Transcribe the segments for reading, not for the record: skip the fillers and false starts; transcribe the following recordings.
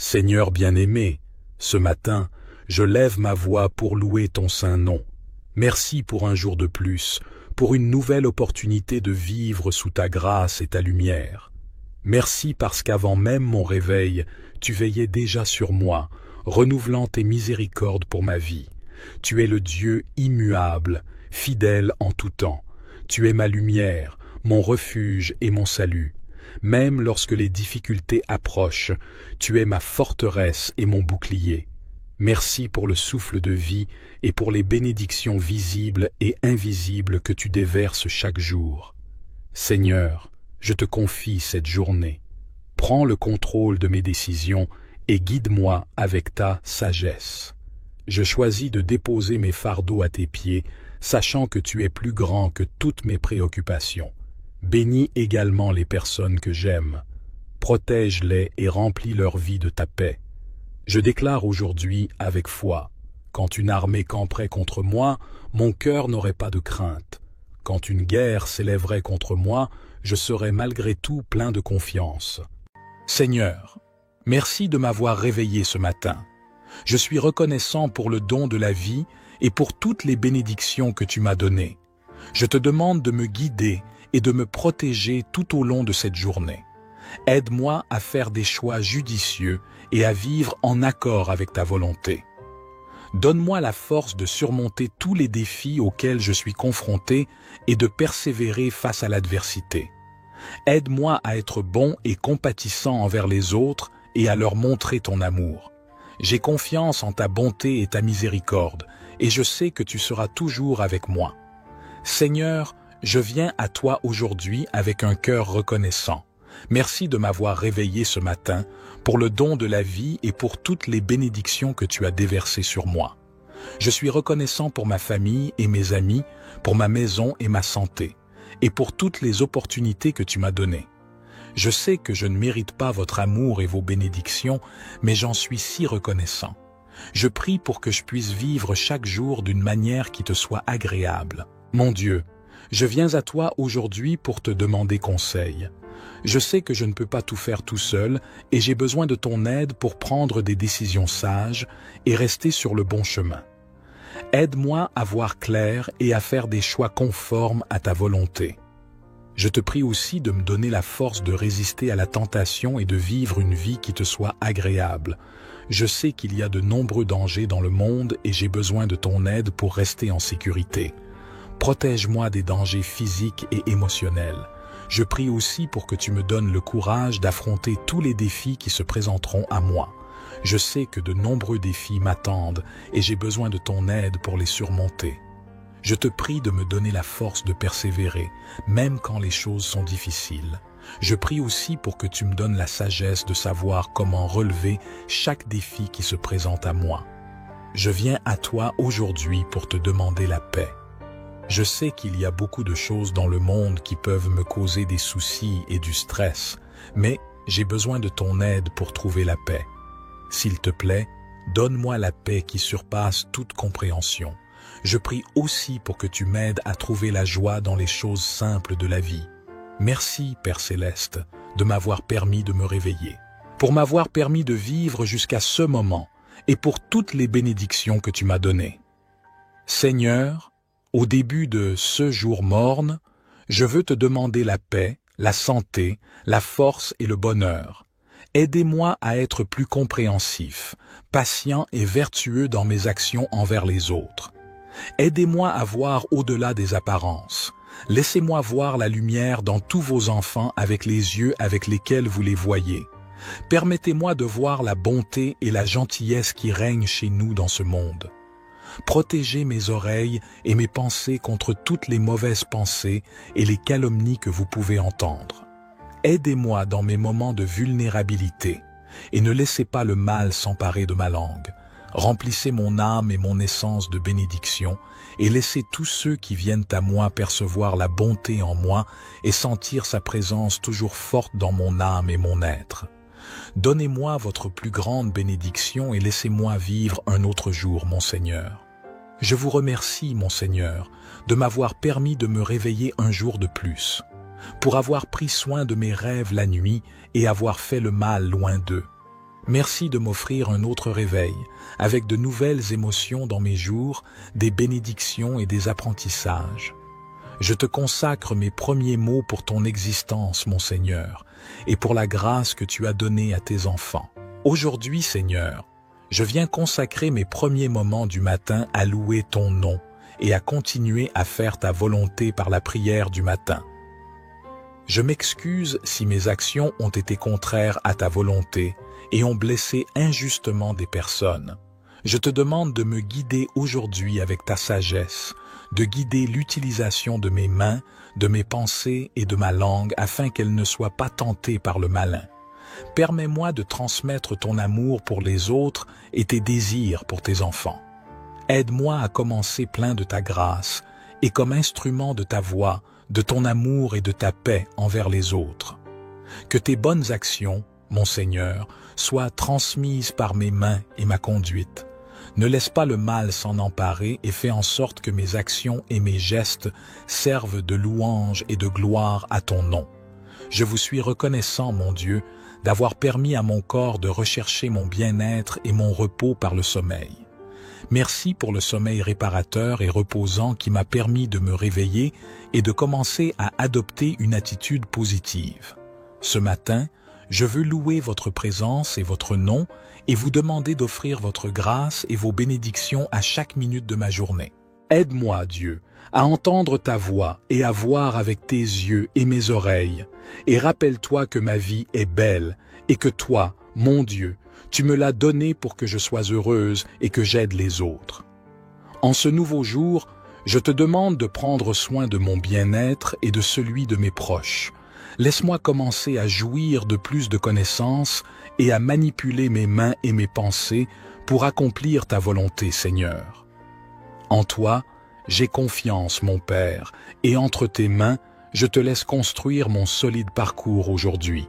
Seigneur bien-aimé, ce matin, je lève ma voix pour louer ton saint nom. Merci pour un jour de plus, pour une nouvelle opportunité de vivre sous ta grâce et ta lumière. Merci parce qu'avant même mon réveil, tu veillais déjà sur moi, renouvelant tes miséricordes pour ma vie. Tu es le Dieu immuable, fidèle en tout temps. Tu es ma lumière, mon refuge et mon salut. Même lorsque les difficultés approchent, tu es ma forteresse et mon bouclier. Merci pour le souffle de vie et pour les bénédictions visibles et invisibles que tu déverses chaque jour. Seigneur, je te confie cette journée. Prends le contrôle de mes décisions et guide-moi avec ta sagesse. Je choisis de déposer mes fardeaux à tes pieds, sachant que tu es plus grand que toutes mes préoccupations. Bénis également les personnes que j'aime. Protège-les et remplis leur vie de ta paix. Je déclare aujourd'hui avec foi, quand une armée camperait contre moi, mon cœur n'aurait pas de crainte. Quand une guerre s'élèverait contre moi, je serais malgré tout plein de confiance. Seigneur, merci de m'avoir réveillé ce matin. Je suis reconnaissant pour le don de la vie et pour toutes les bénédictions que tu m'as données. Je te demande de me guider et de me protéger tout au long de cette journée. Aide-moi à faire des choix judicieux et à vivre en accord avec ta volonté. Donne-moi la force de surmonter tous les défis auxquels je suis confronté et de persévérer face à l'adversité. Aide-moi à être bon et compatissant envers les autres et à leur montrer ton amour. J'ai confiance en ta bonté et ta miséricorde, et je sais que tu seras toujours avec moi. Seigneur, je viens à toi aujourd'hui avec un cœur reconnaissant. Merci de m'avoir réveillé ce matin, pour le don de la vie et pour toutes les bénédictions que tu as déversées sur moi. Je suis reconnaissant pour ma famille et mes amis, pour ma maison et ma santé, et pour toutes les opportunités que tu m'as données. Je sais que je ne mérite pas votre amour et vos bénédictions, mais j'en suis si reconnaissant. Je prie pour que je puisse vivre chaque jour d'une manière qui te soit agréable. Mon Dieu, je viens à toi aujourd'hui pour te demander conseil. Je sais que je ne peux pas tout faire tout seul et j'ai besoin de ton aide pour prendre des décisions sages et rester sur le bon chemin. Aide-moi à voir clair et à faire des choix conformes à ta volonté. Je te prie aussi de me donner la force de résister à la tentation et de vivre une vie qui te soit agréable. Je sais qu'il y a de nombreux dangers dans le monde et j'ai besoin de ton aide pour rester en sécurité. Protège-moi des dangers physiques et émotionnels. Je prie aussi pour que tu me donnes le courage d'affronter tous les défis qui se présenteront à moi. Je sais que de nombreux défis m'attendent et j'ai besoin de ton aide pour les surmonter. Je te prie de me donner la force de persévérer, même quand les choses sont difficiles. Je prie aussi pour que tu me donnes la sagesse de savoir comment relever chaque défi qui se présente à moi. Je viens à toi aujourd'hui pour te demander la paix. Je sais qu'il y a beaucoup de choses dans le monde qui peuvent me causer des soucis et du stress, mais j'ai besoin de ton aide pour trouver la paix. S'il te plaît, donne-moi la paix qui surpasse toute compréhension. Je prie aussi pour que tu m'aides à trouver la joie dans les choses simples de la vie. Merci, Père Céleste, de m'avoir permis de me réveiller, pour m'avoir permis de vivre jusqu'à ce moment et pour toutes les bénédictions que tu m'as données. Seigneur, au début de ce jour morne, je veux te demander la paix, la santé, la force et le bonheur. Aidez-moi à être plus compréhensif, patient et vertueux dans mes actions envers les autres. Aidez-moi à voir au-delà des apparences. Laissez-moi voir la lumière dans tous vos enfants avec les yeux avec lesquels vous les voyez. Permettez-moi de voir la bonté et la gentillesse qui règnent chez nous dans ce monde. Protégez mes oreilles et mes pensées contre toutes les mauvaises pensées et les calomnies que vous pouvez entendre. Aidez-moi dans mes moments de vulnérabilité et ne laissez pas le mal s'emparer de ma langue. Remplissez mon âme et mon essence de bénédiction et laissez tous ceux qui viennent à moi percevoir la bonté en moi et sentir sa présence toujours forte dans mon âme et mon être. Donnez-moi votre plus grande bénédiction et laissez-moi vivre un autre jour, mon Seigneur. Je vous remercie, mon Seigneur, de m'avoir permis de me réveiller un jour de plus, pour avoir pris soin de mes rêves la nuit et avoir fait le mal loin d'eux. Merci de m'offrir un autre réveil, avec de nouvelles émotions dans mes jours, des bénédictions et des apprentissages. Je te consacre mes premiers mots pour ton existence, mon Seigneur, et pour la grâce que tu as donnée à tes enfants. Aujourd'hui, Seigneur, je viens consacrer mes premiers moments du matin à louer ton nom et à continuer à faire ta volonté par la prière du matin. Je m'excuse si mes actions ont été contraires à ta volonté et ont blessé injustement des personnes. Je te demande de me guider aujourd'hui avec ta sagesse, de guider l'utilisation de mes mains, de mes pensées et de ma langue afin qu'elles ne soient pas tentées par le malin. Permets-moi de transmettre ton amour pour les autres et tes désirs pour tes enfants. Aide-moi à commencer plein de ta grâce et comme instrument de ta voix, de ton amour et de ta paix envers les autres. Que tes bonnes actions, mon Seigneur, soient transmises par mes mains et ma conduite. Ne laisse pas le mal s'en emparer et fais en sorte que mes actions et mes gestes servent de louange et de gloire à ton nom. Je vous suis reconnaissant, mon Dieu, d'avoir permis à mon corps de rechercher mon bien-être et mon repos par le sommeil. Merci pour le sommeil réparateur et reposant qui m'a permis de me réveiller et de commencer à adopter une attitude positive. Ce matin, je veux louer votre présence et votre nom et vous demander d'offrir votre grâce et vos bénédictions à chaque minute de ma journée. Aide-moi, Dieu, à entendre ta voix et à voir avec tes yeux et mes oreilles. Et rappelle-toi que ma vie est belle et que toi, mon Dieu, tu me l'as donnée pour que je sois heureuse et que j'aide les autres. En ce nouveau jour, je te demande de prendre soin de mon bien-être et de celui de mes proches. Laisse-moi commencer à jouir de plus de connaissances et à manipuler mes mains et mes pensées pour accomplir ta volonté, Seigneur. En toi, j'ai confiance, mon Père, et entre tes mains, je te laisse construire mon solide parcours aujourd'hui.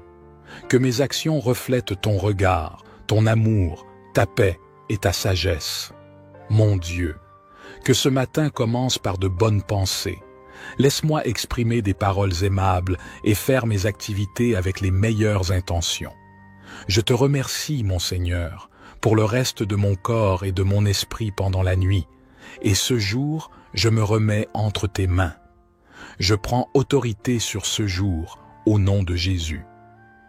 Que mes actions reflètent ton regard, ton amour, ta paix et ta sagesse. Mon Dieu, que ce matin commence par de bonnes pensées. Laisse-moi exprimer des paroles aimables et faire mes activités avec les meilleures intentions. Je te remercie, mon Seigneur, pour le reste de mon corps et de mon esprit pendant la nuit, et ce jour, je me remets entre tes mains. Je prends autorité sur ce jour, au nom de Jésus.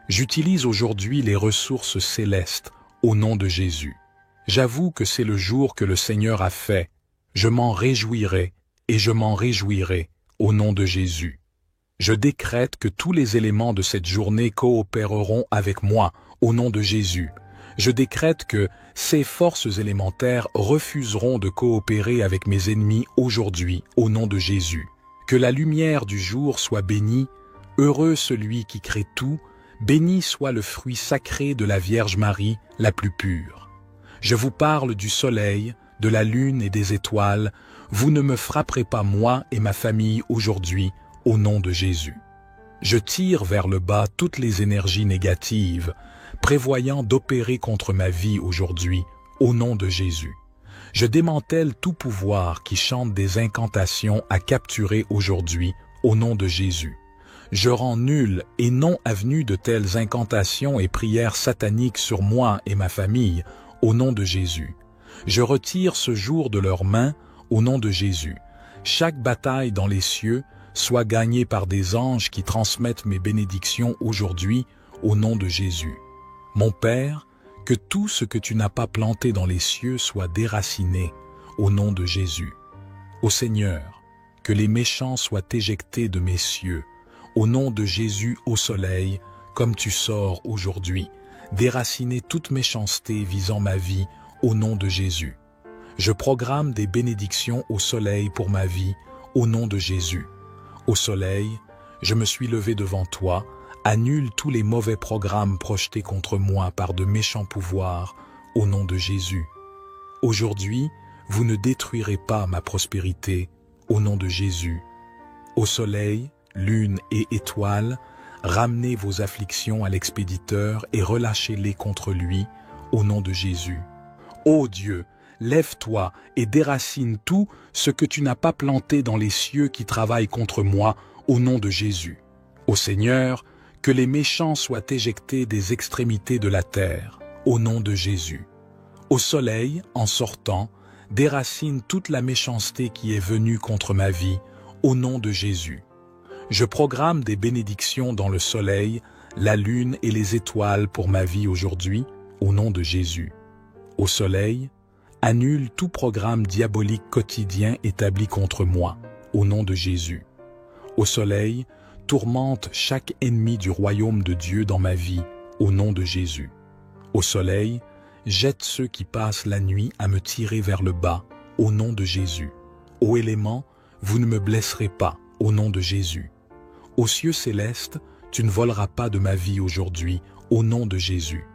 J'utilise aujourd'hui les ressources célestes, au nom de Jésus. J'avoue que c'est le jour que le Seigneur a fait. Je m'en réjouirai, et je m'en réjouirai, au nom de Jésus. Je décrète que tous les éléments de cette journée coopéreront avec moi, au nom de Jésus. Je décrète que ces forces élémentaires refuseront de coopérer avec mes ennemis aujourd'hui, au nom de Jésus. Que la lumière du jour soit bénie, heureux celui qui crée tout, béni soit le fruit sacré de la Vierge Marie, la plus pure. Je vous parle du soleil, de la lune et des étoiles, vous ne me frapperez pas moi et ma famille aujourd'hui, au nom de Jésus. Je tire vers le bas toutes les énergies négatives, prévoyant d'opérer contre ma vie aujourd'hui, au nom de Jésus. Je démantèle tout pouvoir qui chante des incantations à capturer aujourd'hui, au nom de Jésus. Je rends nul et non avenu de telles incantations et prières sataniques sur moi et ma famille, au nom de Jésus. Je retire ce jour de leurs mains, au nom de Jésus. Chaque bataille dans les cieux soit gagnée par des anges qui transmettent mes bénédictions aujourd'hui, au nom de Jésus. Mon Père, que tout ce que tu n'as pas planté dans les cieux soit déraciné, au nom de Jésus. Ô Seigneur, que les méchants soient éjectés de mes cieux, au nom de Jésus au soleil, comme tu sors aujourd'hui, déraciner toute méchanceté visant ma vie, au nom de Jésus. Je programme des bénédictions au soleil pour ma vie, au nom de Jésus. Au soleil, je me suis levé devant toi, annule tous les mauvais programmes projetés contre moi par de méchants pouvoirs, au nom de Jésus. Aujourd'hui, vous ne détruirez pas ma prospérité, au nom de Jésus. Au soleil, lune et étoiles, ramenez vos afflictions à l'expéditeur et relâchez-les contre lui, au nom de Jésus. Ô Dieu, lève-toi et déracine tout ce que tu n'as pas planté dans les cieux qui travaillent contre moi, au nom de Jésus. Ô Seigneur, que les méchants soient éjectés des extrémités de la terre, au nom de Jésus. Au soleil, en sortant, déracine toute la méchanceté qui est venue contre ma vie, au nom de Jésus. Je programme des bénédictions dans le soleil, la lune et les étoiles pour ma vie aujourd'hui, au nom de Jésus. Au soleil, annule tout programme diabolique quotidien établi contre moi, au nom de Jésus. Au soleil, tourmente chaque ennemi du royaume de Dieu dans ma vie, au nom de Jésus. Au soleil, jette ceux qui passent la nuit à me tirer vers le bas, au nom de Jésus. Ô élément, vous ne me blesserez pas, au nom de Jésus. Aux cieux célestes, tu ne voleras pas de ma vie aujourd'hui, au nom de Jésus.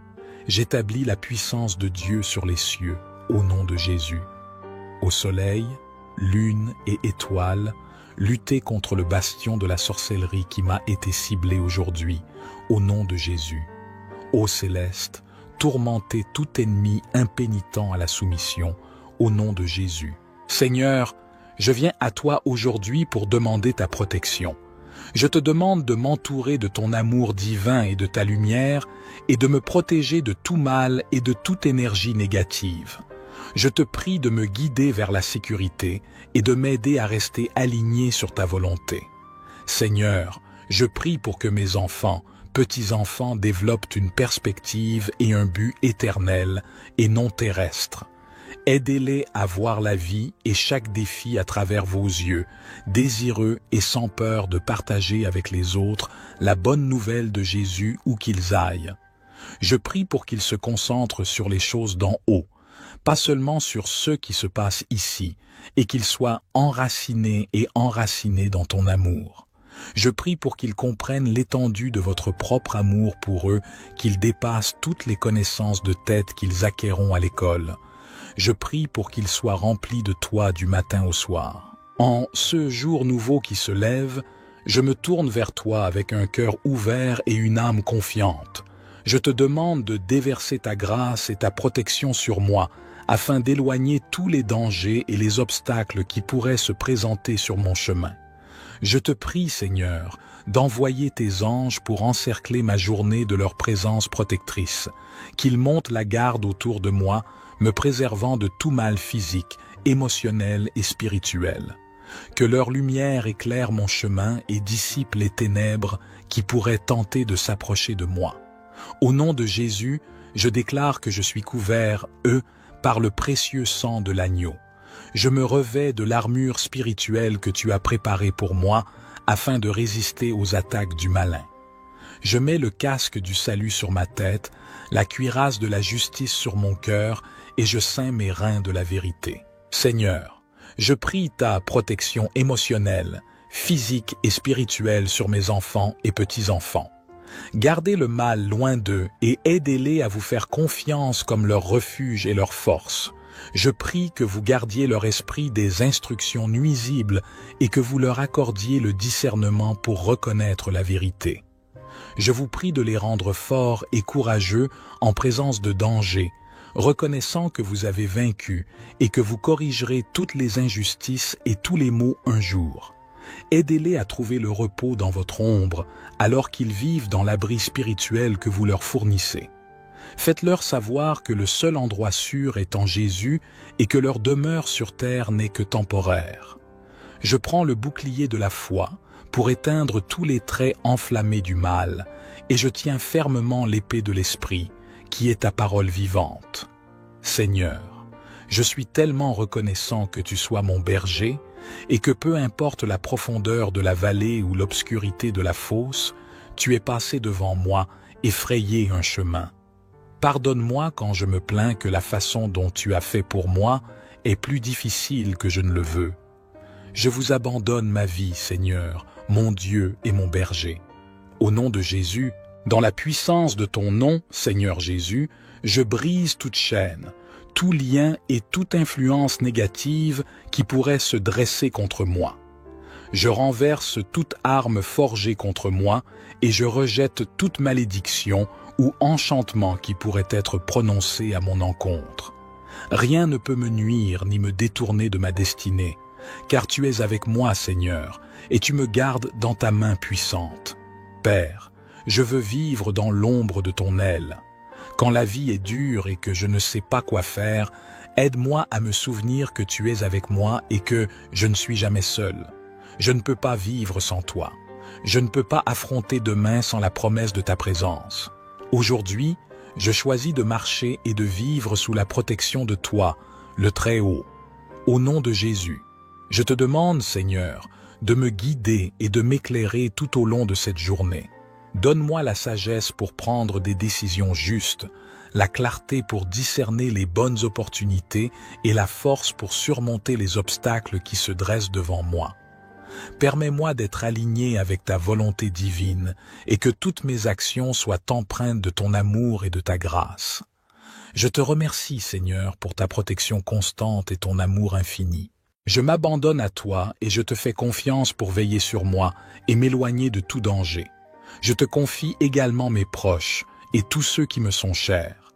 J'établis la puissance de Dieu sur les cieux, au nom de Jésus. Au soleil, lune et étoiles, luttez contre le bastion de la sorcellerie qui m'a été ciblé aujourd'hui, au nom de Jésus. Ô céleste, tourmentez tout ennemi impénitent à la soumission, au nom de Jésus. Seigneur, je viens à toi aujourd'hui pour demander ta protection. Je te demande de m'entourer de ton amour divin et de ta lumière et de me protéger de tout mal et de toute énergie négative. Je te prie de me guider vers la sécurité et de m'aider à rester aligné sur ta volonté. Seigneur, je prie pour que mes enfants, petits-enfants développent une perspective et un but éternel et non terrestre. Aidez-les à voir la vie et chaque défi à travers vos yeux, désireux et sans peur de partager avec les autres la bonne nouvelle de Jésus où qu'ils aillent. Je prie pour qu'ils se concentrent sur les choses d'en haut, pas seulement sur ce qui se passe ici, et qu'ils soient enracinés et enracinés dans ton amour. Je prie pour qu'ils comprennent l'étendue de votre propre amour pour eux, qu'ils dépassent toutes les connaissances de tête qu'ils acquerront à l'école. Je prie pour qu'ils soient remplis de toi du matin au soir. En ce jour nouveau qui se lève, je me tourne vers toi avec un cœur ouvert et une âme confiante. Je te demande de déverser ta grâce et ta protection sur moi, afin d'éloigner tous les dangers et les obstacles qui pourraient se présenter sur mon chemin. Je te prie, Seigneur, d'envoyer tes anges pour encercler ma journée de leur présence protectrice, qu'ils montent la garde autour de moi, me préservant de tout mal physique, émotionnel et spirituel. Que leur lumière éclaire mon chemin et dissipe les ténèbres qui pourraient tenter de s'approcher de moi. Au nom de Jésus, je déclare que je suis couvert, par le précieux sang de l'agneau. Je me revêts de l'armure spirituelle que tu as préparée pour moi, afin de résister aux attaques du malin. Je mets le casque du salut sur ma tête, la cuirasse de la justice sur mon cœur, et je ceins mes reins de la vérité. Seigneur, je prie ta protection émotionnelle, physique et spirituelle sur mes enfants et petits-enfants. Gardez le mal loin d'eux et aidez-les à vous faire confiance comme leur refuge et leur force. Je prie que vous gardiez leur esprit des instructions nuisibles et que vous leur accordiez le discernement pour reconnaître la vérité. Je vous prie de les rendre forts et courageux en présence de danger, reconnaissant que vous avez vaincu et que vous corrigerez toutes les injustices et tous les maux un jour. Aidez-les à trouver le repos dans votre ombre, alors qu'ils vivent dans l'abri spirituel que vous leur fournissez. Faites-leur savoir que le seul endroit sûr est en Jésus et que leur demeure sur terre n'est que temporaire. Je prends le bouclier de la foi pour éteindre tous les traits enflammés du mal, et je tiens fermement l'épée de l'Esprit, qui est ta parole vivante. Seigneur, je suis tellement reconnaissant que tu sois mon berger, et que peu importe la profondeur de la vallée ou l'obscurité de la fosse, tu es passé devant moi et frayé un chemin. Pardonne-moi quand je me plains que la façon dont tu as fait pour moi est plus difficile que je ne le veux. Je vous abandonne ma vie, Seigneur, mon Dieu et mon berger. Au nom de Jésus, dans la puissance de ton nom, Seigneur Jésus, je brise toute chaîne, tout lien et toute influence négative qui pourrait se dresser contre moi. Je renverse toute arme forgée contre moi et je rejette toute malédiction ou enchantement qui pourrait être prononcé à mon encontre. Rien ne peut me nuire ni me détourner de ma destinée, car tu es avec moi, Seigneur, et tu me gardes dans ta main puissante. Père, je veux vivre dans l'ombre de ton aile. Quand la vie est dure et que je ne sais pas quoi faire, aide-moi à me souvenir que tu es avec moi et que je ne suis jamais seul. Je ne peux pas vivre sans toi. Je ne peux pas affronter demain sans la promesse de ta présence. Aujourd'hui, je choisis de marcher et de vivre sous la protection de toi, le Très-Haut. Au nom de Jésus, je te demande, Seigneur, de me guider et de m'éclairer tout au long de cette journée. Donne-moi la sagesse pour prendre des décisions justes, la clarté pour discerner les bonnes opportunités et la force pour surmonter les obstacles qui se dressent devant moi. Permets-moi d'être aligné avec ta volonté divine et que toutes mes actions soient empreintes de ton amour et de ta grâce. Je te remercie, Seigneur, pour ta protection constante et ton amour infini. Je m'abandonne à toi et je te fais confiance pour veiller sur moi et m'éloigner de tout danger. Je te confie également mes proches et tous ceux qui me sont chers.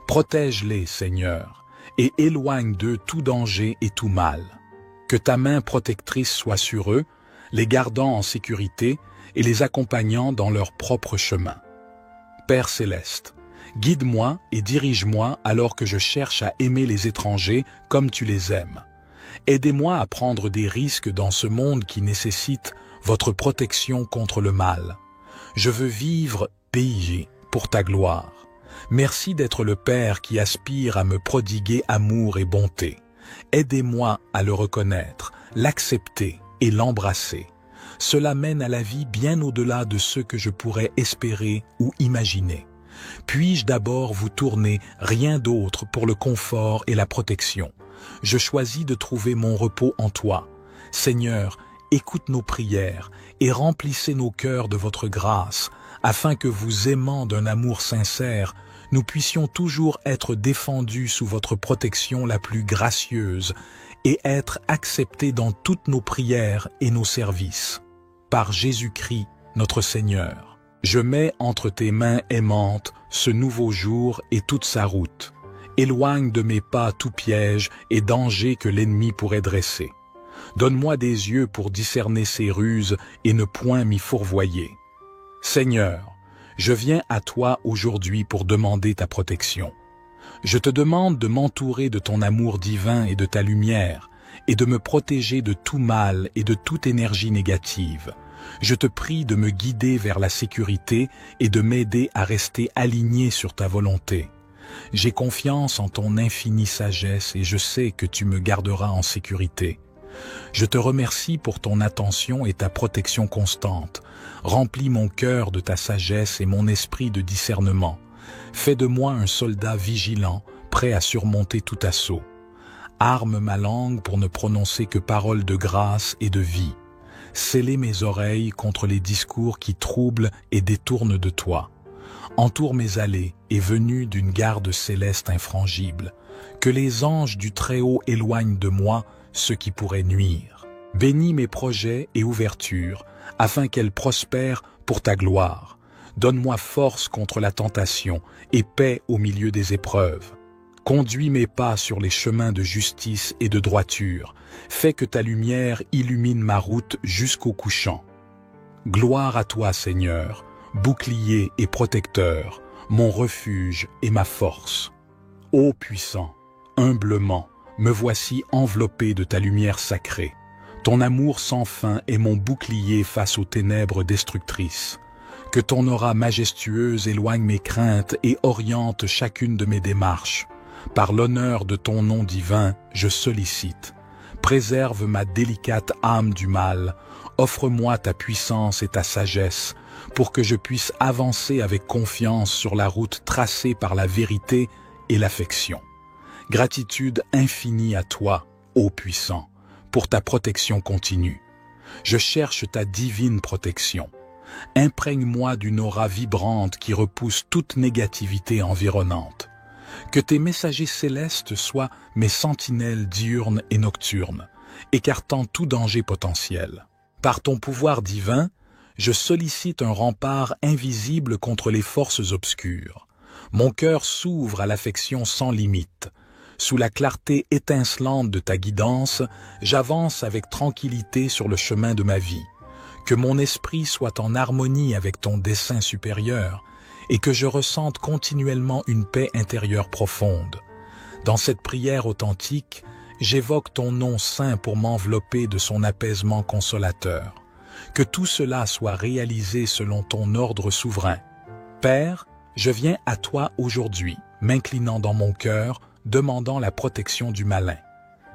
Protège-les, Seigneur, et éloigne d'eux tout danger et tout mal. Que ta main protectrice soit sur eux, les gardant en sécurité et les accompagnant dans leur propre chemin. Père céleste, guide-moi et dirige-moi alors que je cherche à aimer les étrangers comme tu les aimes. Aidez-moi à prendre des risques dans ce monde qui nécessite votre protection contre le mal. Je veux vivre pays pour ta gloire. Merci d'être le Père qui aspire à me prodiguer amour et bonté. Aidez-moi à le reconnaître, l'accepter et l'embrasser. Cela mène à la vie bien au-delà de ce que je pourrais espérer ou imaginer. Puis-je d'abord vous tourner rien d'autre pour le confort et la protection. Je choisis de trouver mon repos en toi. Seigneur, écoute nos prières et remplissez nos cœurs de votre grâce, afin que vous aimant d'un amour sincère, nous puissions toujours être défendus sous votre protection la plus gracieuse et être acceptés dans toutes nos prières et nos services. Par Jésus-Christ, notre Seigneur, je mets entre tes mains aimantes ce nouveau jour et toute sa route. Éloigne de mes pas tout piège et danger que l'ennemi pourrait dresser. Donne-moi des yeux pour discerner ses ruses et ne point m'y fourvoyer. Seigneur, je viens à toi aujourd'hui pour demander ta protection. Je te demande de m'entourer de ton amour divin et de ta lumière, et de me protéger de tout mal et de toute énergie négative. Je te prie de me guider vers la sécurité et de m'aider à rester aligné sur ta volonté. J'ai confiance en ton infinie sagesse et je sais que tu me garderas en sécurité. Je te remercie pour ton attention et ta protection constante. Remplis mon cœur de ta sagesse et mon esprit de discernement. Fais de moi un soldat vigilant, prêt à surmonter tout assaut. Arme ma langue pour ne prononcer que paroles de grâce et de vie. Scellez mes oreilles contre les discours qui troublent et détournent de toi. Entoure mes allées et venues d'une garde céleste infrangible. Que les anges du Très-Haut éloignent de moi ce qui pourrait nuire. Bénis mes projets et ouvertures, afin qu'elles prospèrent pour ta gloire. Donne-moi force contre la tentation et paix au milieu des épreuves. Conduis mes pas sur les chemins de justice et de droiture. Fais que ta lumière illumine ma route jusqu'au couchant. Gloire à toi, Seigneur, bouclier et protecteur, mon refuge et ma force. Ô puissant, humblement, me voici enveloppé de ta lumière sacrée. Ton amour sans fin est mon bouclier face aux ténèbres destructrices. Que ton aura majestueuse éloigne mes craintes et oriente chacune de mes démarches. Par l'honneur de ton nom divin, je sollicite. Préserve ma délicate âme du mal. Offre-moi ta puissance et ta sagesse pour que je puisse avancer avec confiance sur la route tracée par la vérité et l'affection. Gratitude infinie à toi, ô puissant, pour ta protection continue. Je cherche ta divine protection. Imprègne-moi d'une aura vibrante qui repousse toute négativité environnante. Que tes messagers célestes soient mes sentinelles diurnes et nocturnes, écartant tout danger potentiel. Par ton pouvoir divin, je sollicite un rempart invisible contre les forces obscures. Mon cœur s'ouvre à l'affection sans limite. Sous la clarté étincelante de ta guidance, j'avance avec tranquillité sur le chemin de ma vie. Que mon esprit soit en harmonie avec ton dessein supérieur et que je ressente continuellement une paix intérieure profonde. Dans cette prière authentique, j'évoque ton nom saint pour m'envelopper de son apaisement consolateur. Que tout cela soit réalisé selon ton ordre souverain. Père, je viens à toi aujourd'hui, m'inclinant dans mon cœur, demandant la protection du malin.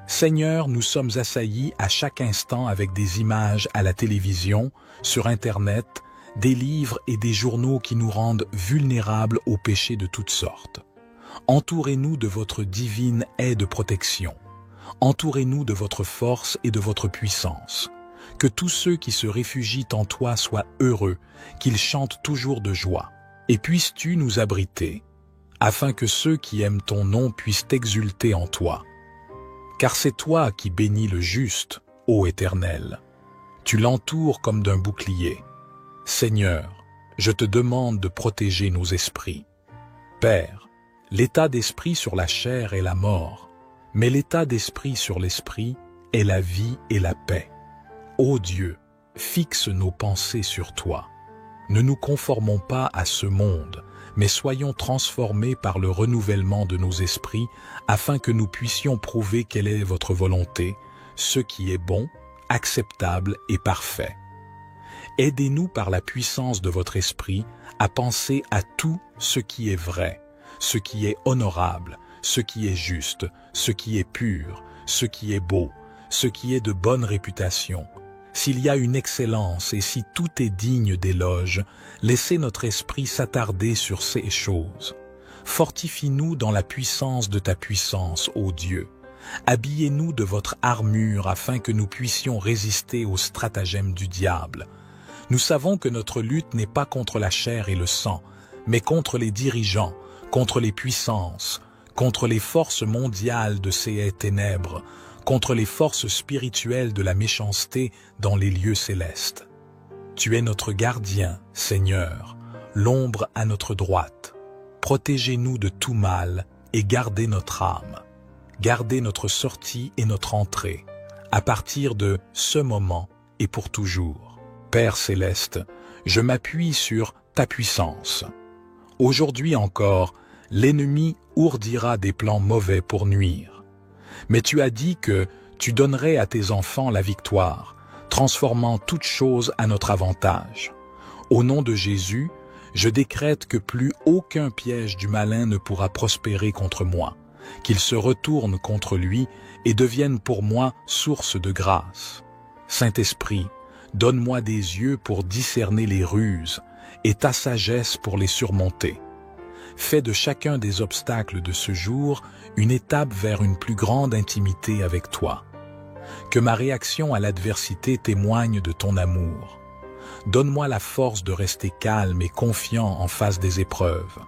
Seigneur, nous sommes assaillis à chaque instant avec des images à la télévision, sur Internet, des livres et des journaux qui nous rendent vulnérables aux péchés de toutes sortes. Entourez-nous de votre divine aide-protection. Entourez-nous de votre force et de votre puissance. Que tous ceux qui se réfugient en toi soient heureux, qu'ils chantent toujours de joie. Et puisses-tu nous abriter, afin que ceux qui aiment ton nom puissent exulter en toi. Car c'est toi qui bénis le juste, ô Éternel. Tu l'entoures comme d'un bouclier. Seigneur, je te demande de protéger nos esprits. Père, l'état d'esprit sur la chair est la mort, mais l'état d'esprit sur l'esprit est la vie et la paix. Ô Dieu, fixe nos pensées sur toi. Ne nous conformons pas à ce monde, mais soyons transformés par le renouvellement de nos esprits, afin que nous puissions prouver quelle est votre volonté, ce qui est bon, acceptable et parfait. Aidez-nous par la puissance de votre esprit à penser à tout ce qui est vrai, ce qui est honorable, ce qui est juste, ce qui est pur, ce qui est beau, ce qui est de bonne réputation. S'il y a une excellence et si tout est digne d'éloge, laissez notre esprit s'attarder sur ces choses. Fortifie-nous dans la puissance de ta puissance, ô Dieu. Habillez-nous de votre armure afin que nous puissions résister aux stratagèmes du diable. Nous savons que notre lutte n'est pas contre la chair et le sang, mais contre les dirigeants, contre les puissances, contre les forces mondiales de ces ténèbres, contre les forces spirituelles de la méchanceté dans les lieux célestes. Tu es notre gardien, Seigneur, l'ombre à notre droite. Protégez-nous de tout mal et gardez notre âme. Gardez notre sortie et notre entrée, à partir de ce moment et pour toujours. Père céleste, je m'appuie sur ta puissance. Aujourd'hui encore, l'ennemi ourdira des plans mauvais pour nuire. Mais tu as dit que tu donnerais à tes enfants la victoire, transformant toute chose à notre avantage. Au nom de Jésus, je décrète que plus aucun piège du malin ne pourra prospérer contre moi, qu'il se retourne contre lui et devienne pour moi source de grâce. Saint-Esprit, donne-moi des yeux pour discerner les ruses et ta sagesse pour les surmonter. Fais de chacun des obstacles de ce jour une étape vers une plus grande intimité avec toi. Que ma réaction à l'adversité témoigne de ton amour. Donne-moi la force de rester calme et confiant en face des épreuves.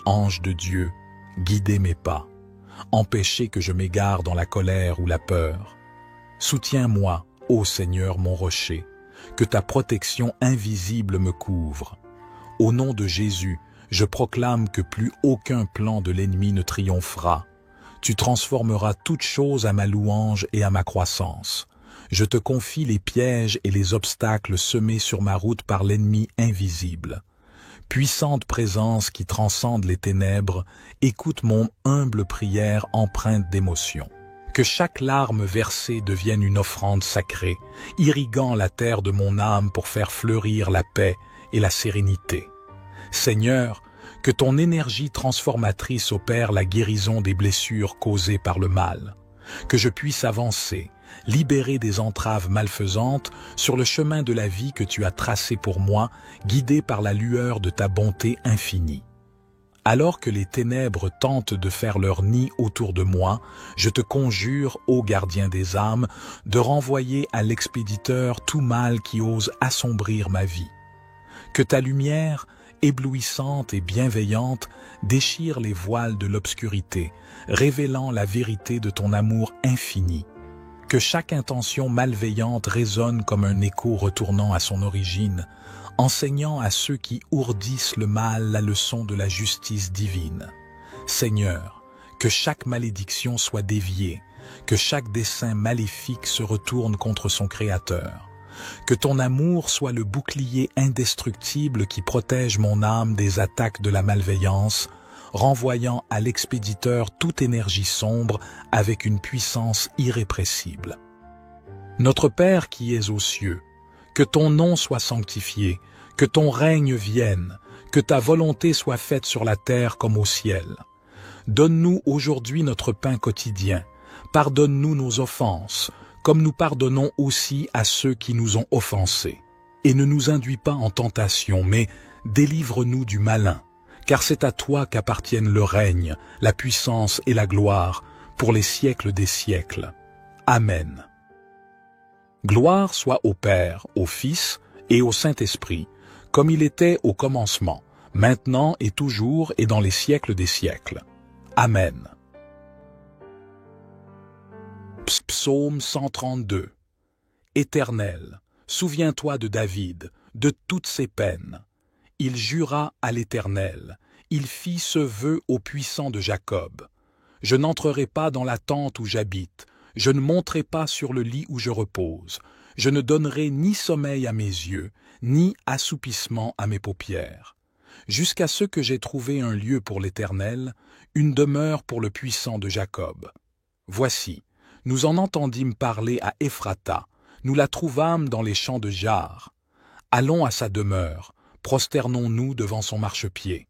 Ange de Dieu, guidez mes pas. Empêchez que je m'égare dans la colère ou la peur. Soutiens-moi, ô Seigneur mon rocher, que ta protection invisible me couvre. Au nom de Jésus, je proclame que plus aucun plan de l'ennemi ne triomphera. Tu transformeras toute chose à ma louange et à ma croissance. Je te confie les pièges et les obstacles semés sur ma route par l'ennemi invisible. Puissante présence qui transcende les ténèbres, écoute mon humble prière empreinte d'émotion. Que chaque larme versée devienne une offrande sacrée, irriguant la terre de mon âme pour faire fleurir la paix et la sérénité. Seigneur, que ton énergie transformatrice opère la guérison des blessures causées par le mal. Que je puisse avancer, libéré des entraves malfaisantes, sur le chemin de la vie que tu as tracé pour moi, guidé par la lueur de ta bonté infinie. Alors que les ténèbres tentent de faire leur nid autour de moi, je te conjure, ô gardien des âmes, de renvoyer à l'expéditeur tout mal qui ose assombrir ma vie. Que ta lumière, éblouissante et bienveillante, déchire les voiles de l'obscurité, révélant la vérité de ton amour infini. Que chaque intention malveillante résonne comme un écho retournant à son origine, enseignant à ceux qui ourdissent le mal la leçon de la justice divine. Seigneur, que chaque malédiction soit déviée, que chaque dessein maléfique se retourne contre son Créateur. Que ton amour soit le bouclier indestructible qui protège mon âme des attaques de la malveillance, renvoyant à l'expéditeur toute énergie sombre avec une puissance irrépressible. Notre Père qui es aux cieux, que ton nom soit sanctifié, que ton règne vienne, que ta volonté soit faite sur la terre comme au ciel. Donne-nous aujourd'hui notre pain quotidien. Pardonne-nous nos offenses, comme nous pardonnons aussi à ceux qui nous ont offensés. Et ne nous induis pas en tentation, mais délivre-nous du malin, car c'est à toi qu'appartiennent le règne, la puissance et la gloire, pour les siècles des siècles. Amen. Gloire soit au Père, au Fils et au Saint-Esprit, comme il était au commencement, maintenant et toujours et dans les siècles des siècles. Amen. Psaume 132. Éternel, souviens-toi de David, de toutes ses peines. Il jura à l'Éternel, il fit ce vœu au puissant de Jacob. Je n'entrerai pas dans la tente où j'habite, je ne monterai pas sur le lit où je repose, je ne donnerai ni sommeil à mes yeux, ni assoupissement à mes paupières, jusqu'à ce que j'aie trouvé un lieu pour l'Éternel, une demeure pour le puissant de Jacob. Voici, nous en entendîmes parler à Ephrata, nous la trouvâmes dans les champs de Jar. Allons à sa demeure, prosternons-nous devant son marchepied.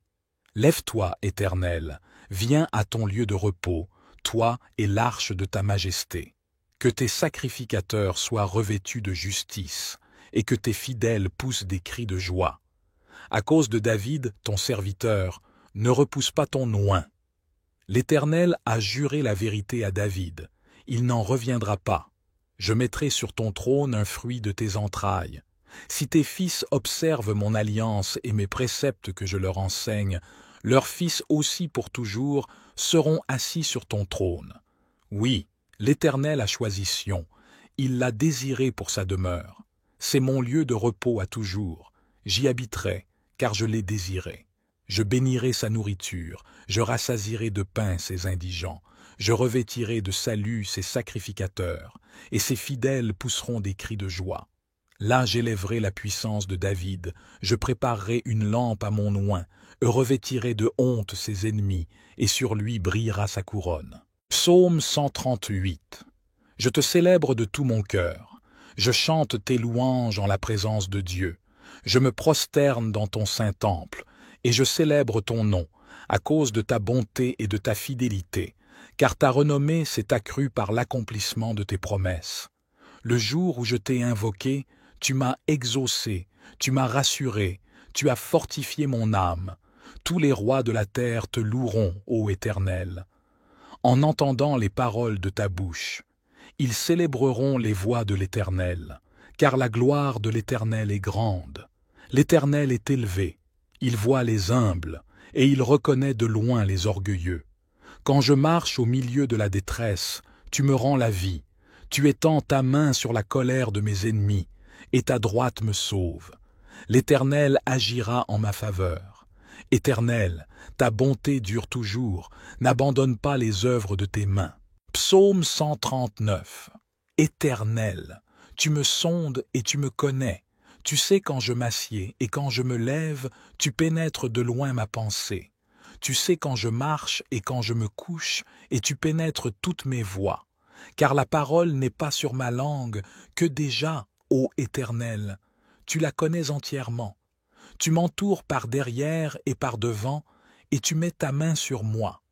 Lève-toi, Éternel, viens à ton lieu de repos, toi et l'arche de ta majesté. Que tes sacrificateurs soient revêtus de justice, et que tes fidèles poussent des cris de joie. À cause de David, ton serviteur, ne repousse pas ton oint. L'Éternel a juré la vérité à David, il n'en reviendra pas. Je mettrai sur ton trône un fruit de tes entrailles. Si tes fils observent mon alliance et mes préceptes que je leur enseigne, leurs fils aussi pour toujours seront assis sur ton trône. Oui, l'Éternel a choisi Sion, il l'a désiré pour sa demeure. C'est mon lieu de repos à toujours, j'y habiterai, car je l'ai désiré. Je bénirai sa nourriture, je rassasierai de pain ses indigents, je revêtirai de salut ses sacrificateurs, et ses fidèles pousseront des cris de joie. Là j'élèverai la puissance de David, je préparerai une lampe à mon oint, revêtirai de honte ses ennemis, et sur lui brillera sa couronne. Psaume 138. Je te célèbre de tout mon cœur, je chante tes louanges en la présence de Dieu, je me prosterne dans ton saint temple, et je célèbre ton nom, à cause de ta bonté et de ta fidélité, car ta renommée s'est accrue par l'accomplissement de tes promesses. Le jour où je t'ai invoqué, tu m'as exaucé, tu m'as rassuré, tu as fortifié mon âme. Tous les rois de la terre te loueront, ô Éternel. En entendant les paroles de ta bouche, ils célébreront les voies de l'Éternel, car la gloire de l'Éternel est grande. L'Éternel est élevé, il voit les humbles, et il reconnaît de loin les orgueilleux. Quand je marche au milieu de la détresse, tu me rends la vie, tu étends ta main sur la colère de mes ennemis, et ta droite me sauve. L'Éternel agira en ma faveur. Éternel, ta bonté dure toujours, n'abandonne pas les œuvres de tes mains. Psaume 139. Éternel, tu me sondes et tu me connais. Tu sais quand je m'assieds et quand je me lève, tu pénètres de loin ma pensée. Tu sais quand je marche et quand je me couche, et tu pénètres toutes mes voies. Car la parole n'est pas sur ma langue, que déjà, ô Éternel, tu la connais entièrement. Tu m'entoures par derrière et par devant, et tu mets ta main sur moi.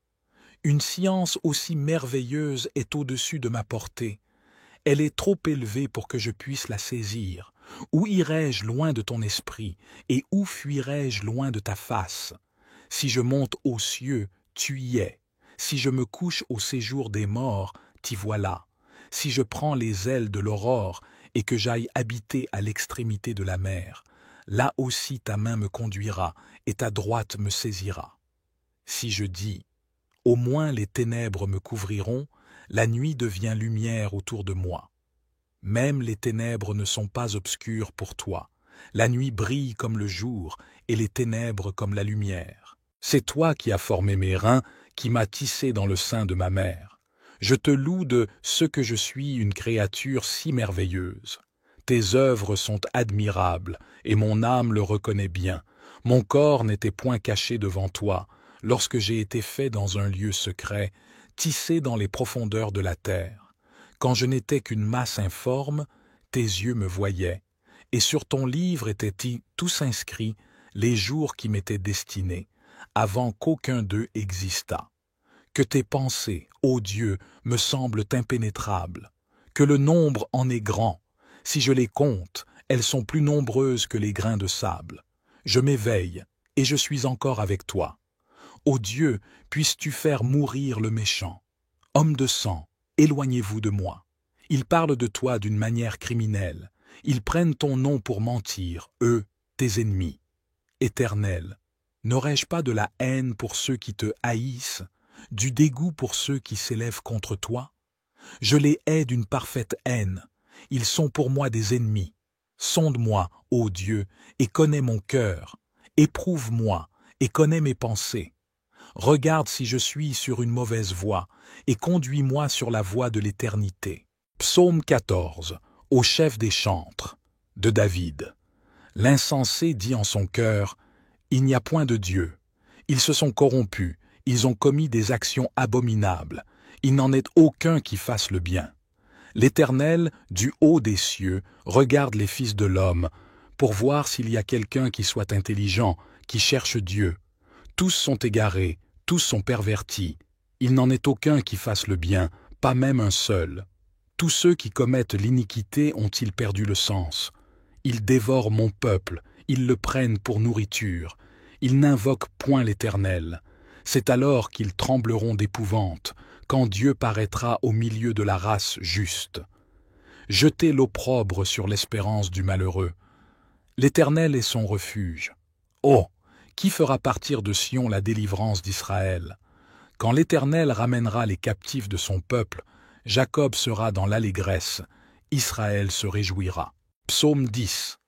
Une science aussi merveilleuse est au-dessus de ma portée. Elle est trop élevée pour que je puisse la saisir. Où irai-je loin de ton esprit, et où fuirai-je loin de ta face? Si je monte aux cieux, tu y es. Si je me couche au séjour des morts, t'y voilà. Si je prends les ailes de l'aurore, et que j'aille habiter à l'extrémité de la mer, là aussi ta main me conduira, et ta droite me saisira. Si je dis, au moins les ténèbres me couvriront, la nuit devient lumière autour de moi. Même les ténèbres ne sont pas obscures pour toi. La nuit brille comme le jour, et les ténèbres comme la lumière. C'est toi qui as formé mes reins, qui m'as tissé dans le sein de ma mère. Je te loue de ce que je suis une créature si merveilleuse. Tes œuvres sont admirables, et mon âme le reconnaît bien. Mon corps n'était point caché devant toi, lorsque j'ai été fait dans un lieu secret, tissé dans les profondeurs de la terre. Quand je n'étais qu'une masse informe, tes yeux me voyaient, et sur ton livre étaient tous inscrits les jours qui m'étaient destinés, avant qu'aucun d'eux existât. Que tes pensées, ô Dieu, me semblent impénétrables, que le nombre en est grand. Si je les compte, elles sont plus nombreuses que les grains de sable. Je m'éveille, et je suis encore avec toi. Ô Dieu, puisses-tu faire mourir le méchant. Homme de sang, éloignez-vous de moi. Ils parlent de toi d'une manière criminelle. Ils prennent ton nom pour mentir, eux, tes ennemis. Éternel, n'aurais-je pas de la haine pour ceux qui te haïssent, du dégoût pour ceux qui s'élèvent contre toi? Je les hais d'une parfaite haine. Ils sont pour moi des ennemis. Sonde-moi, ô Dieu, et connais mon cœur. Éprouve-moi, et connais mes pensées. Regarde si je suis sur une mauvaise voie, et conduis-moi sur la voie de l'éternité. Psaume 14, au chef des chantres, de David. L'insensé dit en son cœur, « Il n'y a point de Dieu. » Ils se sont corrompus, ils ont commis des actions abominables. Il n'en est aucun qui fasse le bien. L'Éternel, du haut des cieux, regarde les fils de l'homme, pour voir s'il y a quelqu'un qui soit intelligent, qui cherche Dieu. Tous sont égarés, tous sont pervertis. Il n'en est aucun qui fasse le bien, pas même un seul. Tous ceux qui commettent l'iniquité ont-ils perdu le sens? Ils dévorent mon peuple, ils le prennent pour nourriture. Ils n'invoquent point l'Éternel. C'est alors qu'ils trembleront d'épouvante, quand Dieu paraîtra au milieu de la race juste. Jetez l'opprobre sur l'espérance du malheureux. L'Éternel est son refuge. Oh, qui fera partir de Sion la délivrance d'Israël? Quand l'Éternel ramènera les captifs de son peuple, Jacob sera dans l'allégresse, Israël se réjouira. Psaume 10.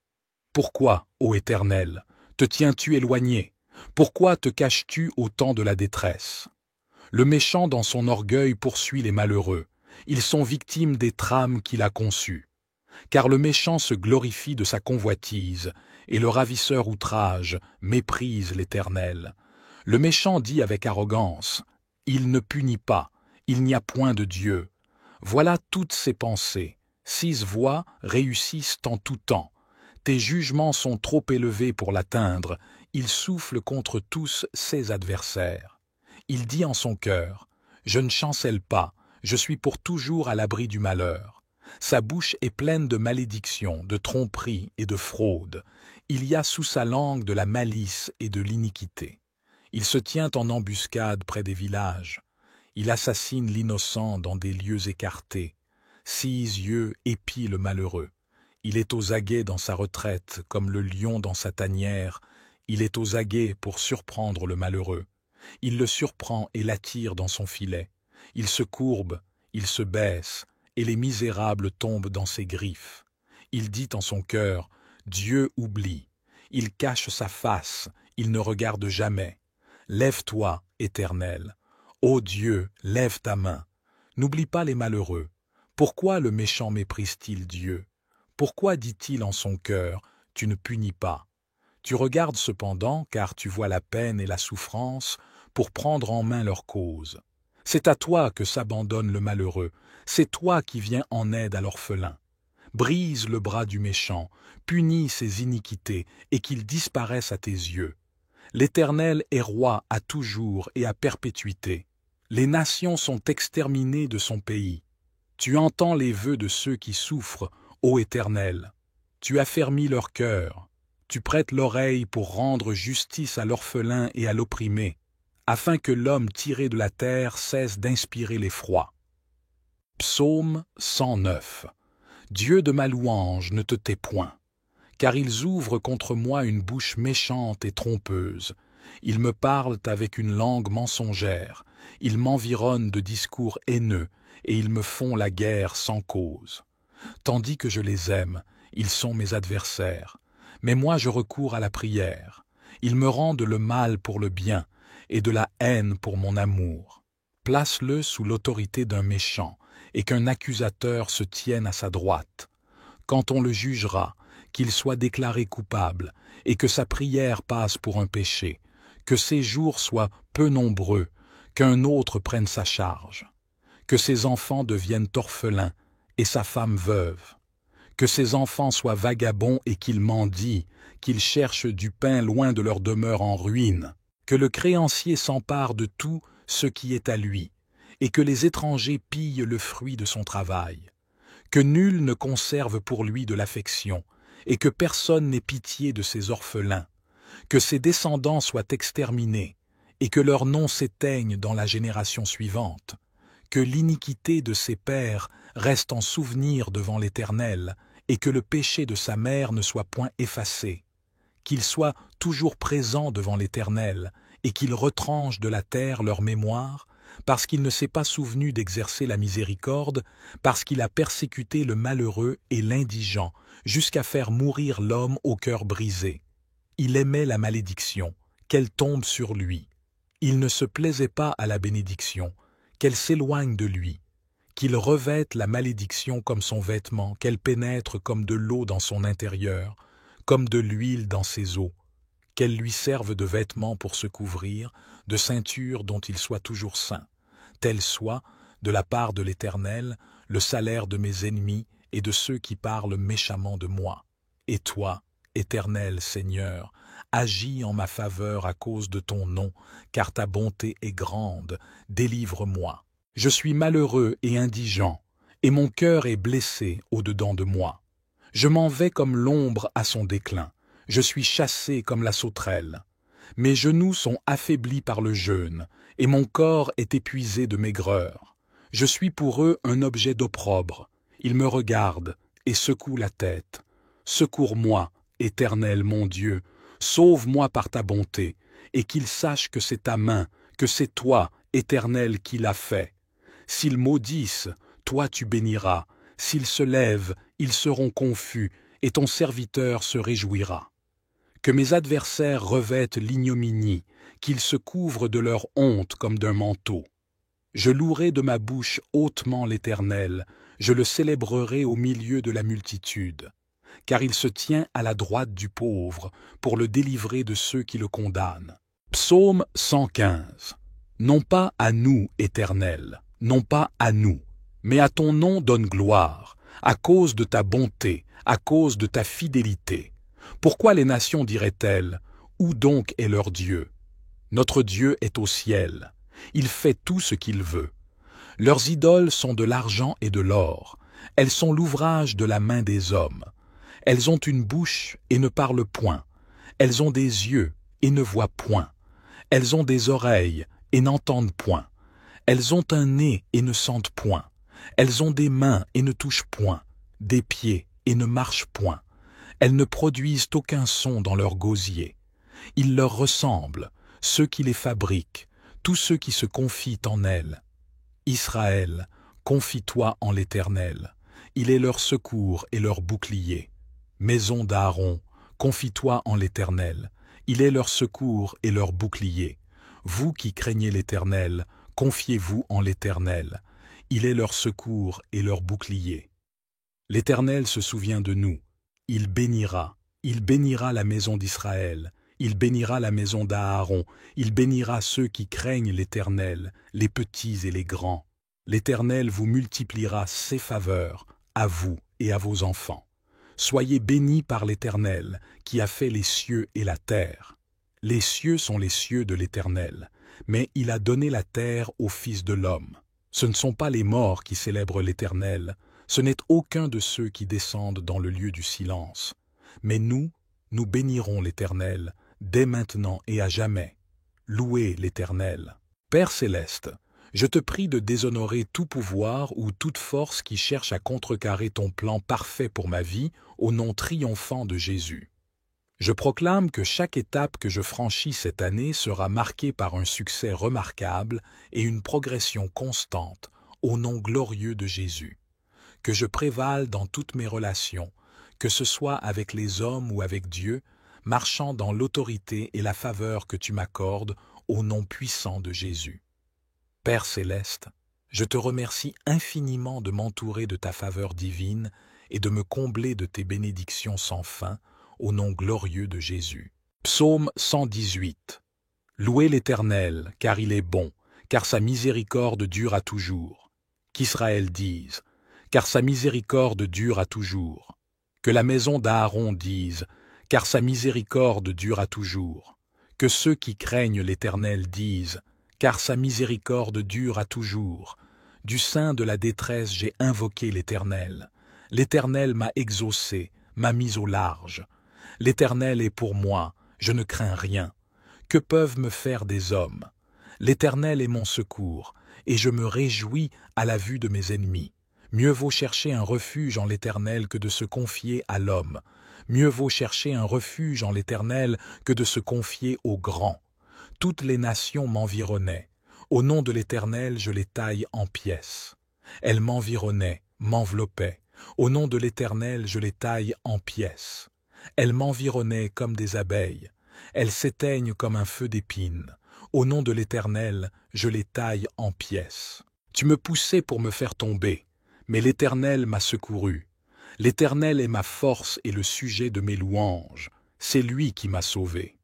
Pourquoi, ô Éternel, te tiens-tu éloigné? Pourquoi te caches-tu au temps de la détresse? Le méchant dans son orgueil poursuit les malheureux. Ils sont victimes des trames qu'il a conçues. Car le méchant se glorifie de sa convoitise, et le ravisseur outrage méprise l'Éternel. Le méchant dit avec arrogance, « Il ne punit pas, il n'y a point de Dieu. » Voilà toutes ses pensées. 6 voies réussissent en tout temps. Tes jugements sont trop élevés pour l'atteindre. Il souffle contre tous ses adversaires. Il dit en son cœur, « Je ne chancelle pas, je suis pour toujours à l'abri du malheur. » Sa bouche est pleine de malédictions, de tromperies et de fraudes. Il y a sous sa langue de la malice et de l'iniquité. Il se tient en embuscade près des villages. Il assassine l'innocent dans des lieux écartés. 6 yeux épient le malheureux. Il est aux aguets dans sa retraite, comme le lion dans sa tanière. Il est aux aguets pour surprendre le malheureux. Il le surprend et l'attire dans son filet. Il se courbe, il se baisse, et les misérables tombent dans ses griffes. Il dit en son cœur, « Dieu oublie. » Il cache sa face, il ne regarde jamais. Lève-toi, Éternel. Ô Dieu, lève ta main. N'oublie pas les malheureux. Pourquoi le méchant méprise-t-il Dieu? Pourquoi dit-il en son cœur, « Tu ne punis pas » Tu regardes cependant, car tu vois la peine et la souffrance, pour prendre en main leur cause. C'est à toi que s'abandonne le malheureux, c'est toi qui viens en aide à l'orphelin. Brise le bras du méchant, punis ses iniquités, et qu'il disparaisse à tes yeux. L'Éternel est roi à toujours et à perpétuité. Les nations sont exterminées de son pays. Tu entends les vœux de ceux qui souffrent, ô Éternel. Tu affermis leur cœur. Tu prêtes l'oreille pour rendre justice à l'orphelin et à l'opprimé, afin que l'homme tiré de la terre cesse d'inspirer l'effroi. Psaume 109. Dieu de ma louange, ne te tais point, car ils ouvrent contre moi une bouche méchante et trompeuse. Ils me parlent avec une langue mensongère, ils m'environnent de discours haineux, et ils me font la guerre sans cause. Tandis que je les aime, ils sont mes adversaires. Mais moi je recours à la prière. Ils me rendent le mal pour le bien, et de la haine pour mon amour. Place-le sous l'autorité d'un méchant, et qu'un accusateur se tienne à sa droite. quand on le jugera, qu'il soit déclaré coupable, et que sa prière passe pour un péché, que ses jours soient peu nombreux, qu'un autre prenne sa charge, que ses enfants deviennent orphelins, et sa femme veuve, que ses enfants soient vagabonds et qu'ils mendient, qu'ils cherchent du pain loin de leur demeure en ruine, que le créancier s'empare de tout ce qui est à lui, et que les étrangers pillent le fruit de son travail, que nul ne conserve pour lui de l'affection, et que personne n'ait pitié de ses orphelins, que ses descendants soient exterminés, et que leur nom s'éteigne dans la génération suivante, que l'iniquité de ses pères reste en souvenir devant l'Éternel, et que le péché de sa mère ne soit point effacé, qu'il soit toujours présent devant l'Éternel, et qu'il retranche de la terre leur mémoire, parce qu'il ne s'est pas souvenu d'exercer la miséricorde, parce qu'il a persécuté le malheureux et l'indigent, jusqu'à faire mourir l'homme au cœur brisé. Il aimait la malédiction, qu'elle tombe sur lui. Il ne se plaisait pas à la bénédiction, qu'elle s'éloigne de lui, qu'il revête la malédiction comme son vêtement, qu'elle pénètre comme de l'eau dans son intérieur, comme de l'huile dans ses os, qu'elle lui serve de vêtement pour se couvrir, de ceinture dont il soit toujours saint, tel soit, de la part de l'Éternel, le salaire de mes ennemis et de ceux qui parlent méchamment de moi. Et toi, Éternel Seigneur, agis en ma faveur à cause de ton nom, car ta bonté est grande, délivre-moi. Je suis malheureux et indigent, et mon cœur est blessé au-dedans de moi. Je m'en vais comme l'ombre à son déclin, je suis chassé comme la sauterelle. Mes genoux sont affaiblis par le jeûne, et mon corps est épuisé de maigreur. Je suis pour eux un objet d'opprobre. Ils me regardent et secouent la tête. Secours-moi, Éternel mon Dieu, sauve-moi par ta bonté, et qu'ils sachent que c'est ta main, que c'est toi, Éternel, qui l'as fait. S'ils maudissent, toi tu béniras. S'ils se lèvent, ils seront confus, et ton serviteur se réjouira. Que mes adversaires revêtent l'ignominie, qu'ils se couvrent de leur honte comme d'un manteau. Je louerai de ma bouche hautement l'Éternel, je le célébrerai au milieu de la multitude, car il se tient à la droite du pauvre pour le délivrer de ceux qui le condamnent. Psaume 115. Non pas à nous, Éternel, non pas à nous, mais à ton nom donne gloire, à cause de ta bonté, à cause de ta fidélité. Pourquoi les nations diraient-elles, où donc est leur Dieu? Notre Dieu est au ciel, il fait tout ce qu'il veut. Leurs idoles sont de l'argent et de l'or, elles sont l'ouvrage de la main des hommes. Elles ont une bouche et ne parlent point, elles ont des yeux et ne voient point, elles ont des oreilles et n'entendent point, elles ont un nez et ne sentent point, elles ont des mains et ne touchent point, des pieds et ne marchent point. Elles ne produisent aucun son dans leur gosier. Ils leur ressemblent, ceux qui les fabriquent, tous ceux qui se confient en elles. Israël, confie-toi en l'Éternel. Il est leur secours et leur bouclier. Maison d'Aaron, confie-toi en l'Éternel. Il est leur secours et leur bouclier. Vous qui craignez l'Éternel, confiez-vous en l'Éternel. Il est leur secours et leur bouclier. L'Éternel se souvient de nous. Il bénira la maison d'Israël, il bénira la maison d'Aaron, il bénira ceux qui craignent l'Éternel, les petits et les grands. L'Éternel vous multipliera ses faveurs, à vous et à vos enfants. Soyez bénis par l'Éternel, qui a fait les cieux et la terre. Les cieux sont les cieux de l'Éternel, mais il a donné la terre au Fils de l'homme. Ce ne sont pas les morts qui célèbrent l'Éternel, ce n'est aucun de ceux qui descendent dans le lieu du silence. Mais nous bénirons l'Éternel, dès maintenant et à jamais. Louez l'Éternel. Père céleste, je te prie de déshonorer tout pouvoir ou toute force qui cherche à contrecarrer ton plan parfait pour ma vie, au nom triomphant de Jésus. Je proclame que chaque étape que je franchis cette année sera marquée par un succès remarquable et une progression constante, au nom glorieux de Jésus. Que je prévale dans toutes mes relations, que ce soit avec les hommes ou avec Dieu, marchant dans l'autorité et la faveur que tu m'accordes au nom puissant de Jésus. Père céleste, je te remercie infiniment de m'entourer de ta faveur divine et de me combler de tes bénédictions sans fin, au nom glorieux de Jésus. Psaume 118. Louez l'Éternel, car il est bon, car sa miséricorde dure à toujours. Qu'Israël dise, car sa miséricorde dure à toujours. Que la maison d'Aaron dise, car sa miséricorde dure à toujours. Que ceux qui craignent l'Éternel disent, car sa miséricorde dure à toujours. Du sein de la détresse j'ai invoqué l'Éternel. L'Éternel m'a exaucé, m'a mis au large. L'Éternel est pour moi, je ne crains rien. Que peuvent me faire des hommes? L'Éternel est mon secours, et je me réjouis à la vue de mes ennemis. Mieux vaut chercher un refuge en l'Éternel que de se confier à l'homme. Mieux vaut chercher un refuge en l'Éternel que de se confier aux grands. Toutes les nations m'environnaient. Au nom de l'Éternel, je les taille en pièces. Elles m'environnaient, m'enveloppaient. Au nom de l'Éternel, je les taille en pièces. Elles m'environnaient comme des abeilles. Elles s'éteignent comme un feu d'épines. Au nom de l'Éternel, je les taille en pièces. Tu me poussais pour me faire tomber, mais l'Éternel m'a secouru. L'Éternel est ma force et le sujet de mes louanges. C'est lui qui m'a sauvé.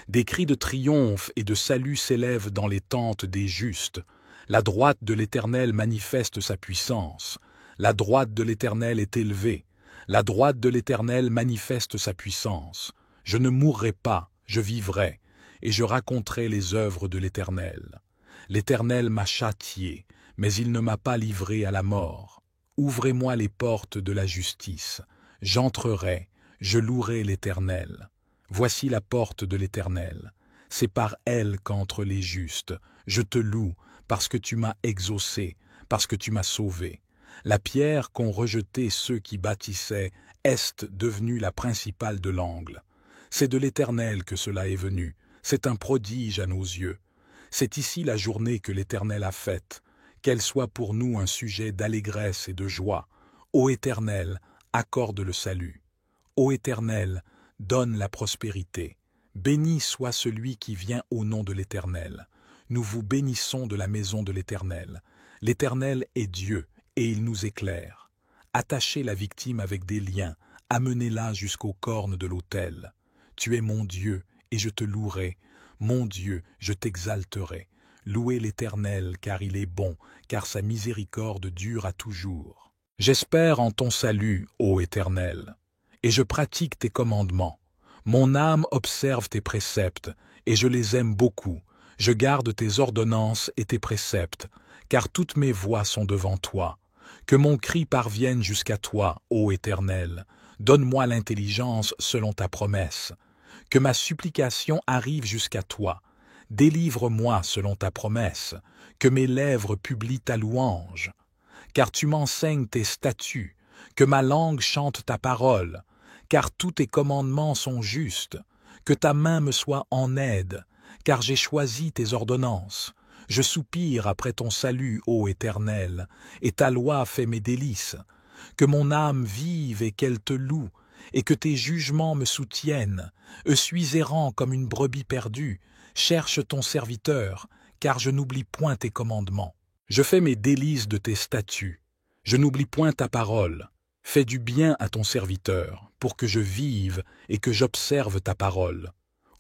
Des cris de triomphe et de salut s'élèvent dans les tentes des justes. La droite de l'Éternel manifeste sa puissance. La droite de l'Éternel est élevée. La droite de l'Éternel manifeste sa puissance. Je ne mourrai pas, je vivrai, et je raconterai les œuvres de l'Éternel. L'Éternel m'a châtié, mais il ne m'a pas livré à la mort. Ouvrez-moi les portes de la justice. J'entrerai, je louerai l'Éternel. Voici la porte de l'Éternel. C'est par elle qu'entrent les justes. Je te loue, parce que tu m'as exaucé, parce que tu m'as sauvé. La pierre qu'ont rejetée ceux qui bâtissaient est devenue la principale de l'angle. C'est de l'Éternel que cela est venu. C'est un prodige à nos yeux. C'est ici la journée que l'Éternel a faite. Qu'elle soit pour nous un sujet d'allégresse et de joie. Ô Éternel, accorde le salut. Ô Éternel, donne la prospérité. Béni soit celui qui vient au nom de l'Éternel. Nous vous bénissons de la maison de l'Éternel. L'Éternel est Dieu, et il nous éclaire. Attachez la victime avec des liens, amenez-la jusqu'aux cornes de l'autel. Tu es mon Dieu, et je te louerai. Mon Dieu, je t'exalterai. Louez l'Éternel, car il est bon, car sa miséricorde dure à toujours. J'espère en ton salut, ô Éternel, et je pratique tes commandements. Mon âme observe tes préceptes, et je les aime beaucoup. Je garde tes ordonnances et tes préceptes, car toutes mes voies sont devant toi. Que mon cri parvienne jusqu'à toi, ô Éternel. Donne-moi l'intelligence selon ta promesse. Que ma supplication arrive jusqu'à toi. Délivre-moi selon ta promesse. Que mes lèvres publient ta louange. Car tu m'enseignes tes statuts. Que ma langue chante ta parole. Car tous tes commandements sont justes. Que ta main me soit en aide. Car j'ai choisi tes ordonnances. Je soupire après ton salut, ô Éternel, et ta loi fait mes délices. Que mon âme vive et qu'elle te loue, et que tes jugements me soutiennent. Je suis errant comme une brebis perdue. Cherche ton serviteur, car je n'oublie point tes commandements. Je fais mes délices de tes statuts. Je n'oublie point ta parole. Fais du bien à ton serviteur, pour que je vive et que j'observe ta parole.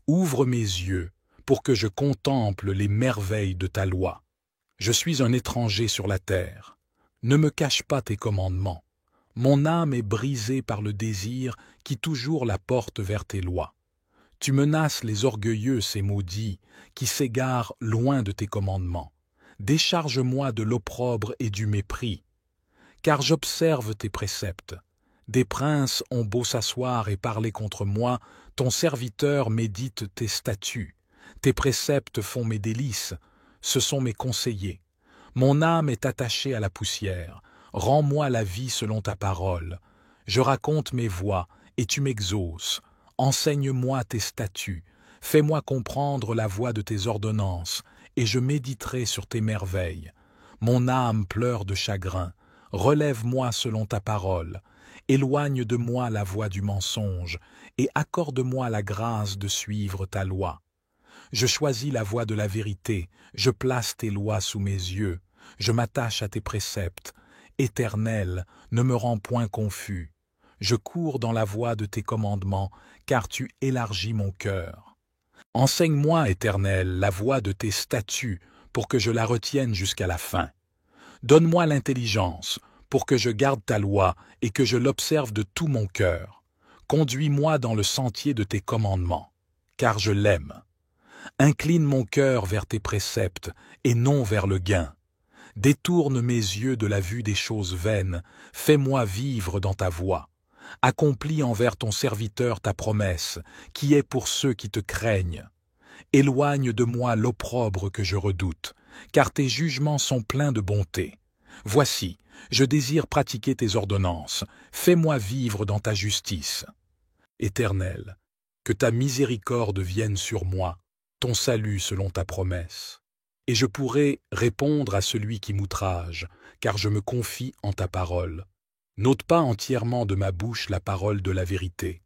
Ouvre mes yeux, pour que je contemple les merveilles de ta loi. Je suis un étranger sur la terre. Ne me cache pas tes commandements. Mon âme est brisée par le désir qui toujours la porte vers tes lois. Tu menaces les orgueilleux, ces maudits, qui s'égarent loin de tes commandements. Décharge-moi de l'opprobre et du mépris, car j'observe tes préceptes. Des princes ont beau s'asseoir et parler contre moi, ton serviteur médite tes statuts. Tes préceptes font mes délices, ce sont mes conseillers. Mon âme est attachée à la poussière. Rends-moi la vie selon ta parole. Je raconte mes voies, et tu m'exauces. Enseigne-moi tes statuts. Fais-moi comprendre la voie de tes ordonnances, et je méditerai sur tes merveilles. Mon âme pleure de chagrin. Relève-moi selon ta parole. Éloigne de moi la voie du mensonge, et accorde-moi la grâce de suivre ta loi. Je choisis la voie de la vérité, je place tes lois sous mes yeux, je m'attache à tes préceptes, Éternel, ne me rends point confus. Je cours dans la voie de tes commandements, car tu élargis mon cœur. Enseigne-moi, Éternel, la voie de tes statuts, pour que je la retienne jusqu'à la fin. Donne-moi l'intelligence, pour que je garde ta loi et que je l'observe de tout mon cœur. Conduis-moi dans le sentier de tes commandements, car je l'aime. Incline mon cœur vers tes préceptes et non vers le gain. Détourne mes yeux de la vue des choses vaines, fais-moi vivre dans ta voie. Accomplis envers ton serviteur ta promesse, qui est pour ceux qui te craignent. Éloigne de moi l'opprobre que je redoute, car tes jugements sont pleins de bonté. Voici, je désire pratiquer tes ordonnances, fais-moi vivre dans ta justice. Éternel, que ta miséricorde vienne sur moi, ton salut selon ta promesse. Et je pourrai répondre à celui qui m'outrage, car je me confie en ta parole. N'ôte pas entièrement de ma bouche la parole de la vérité,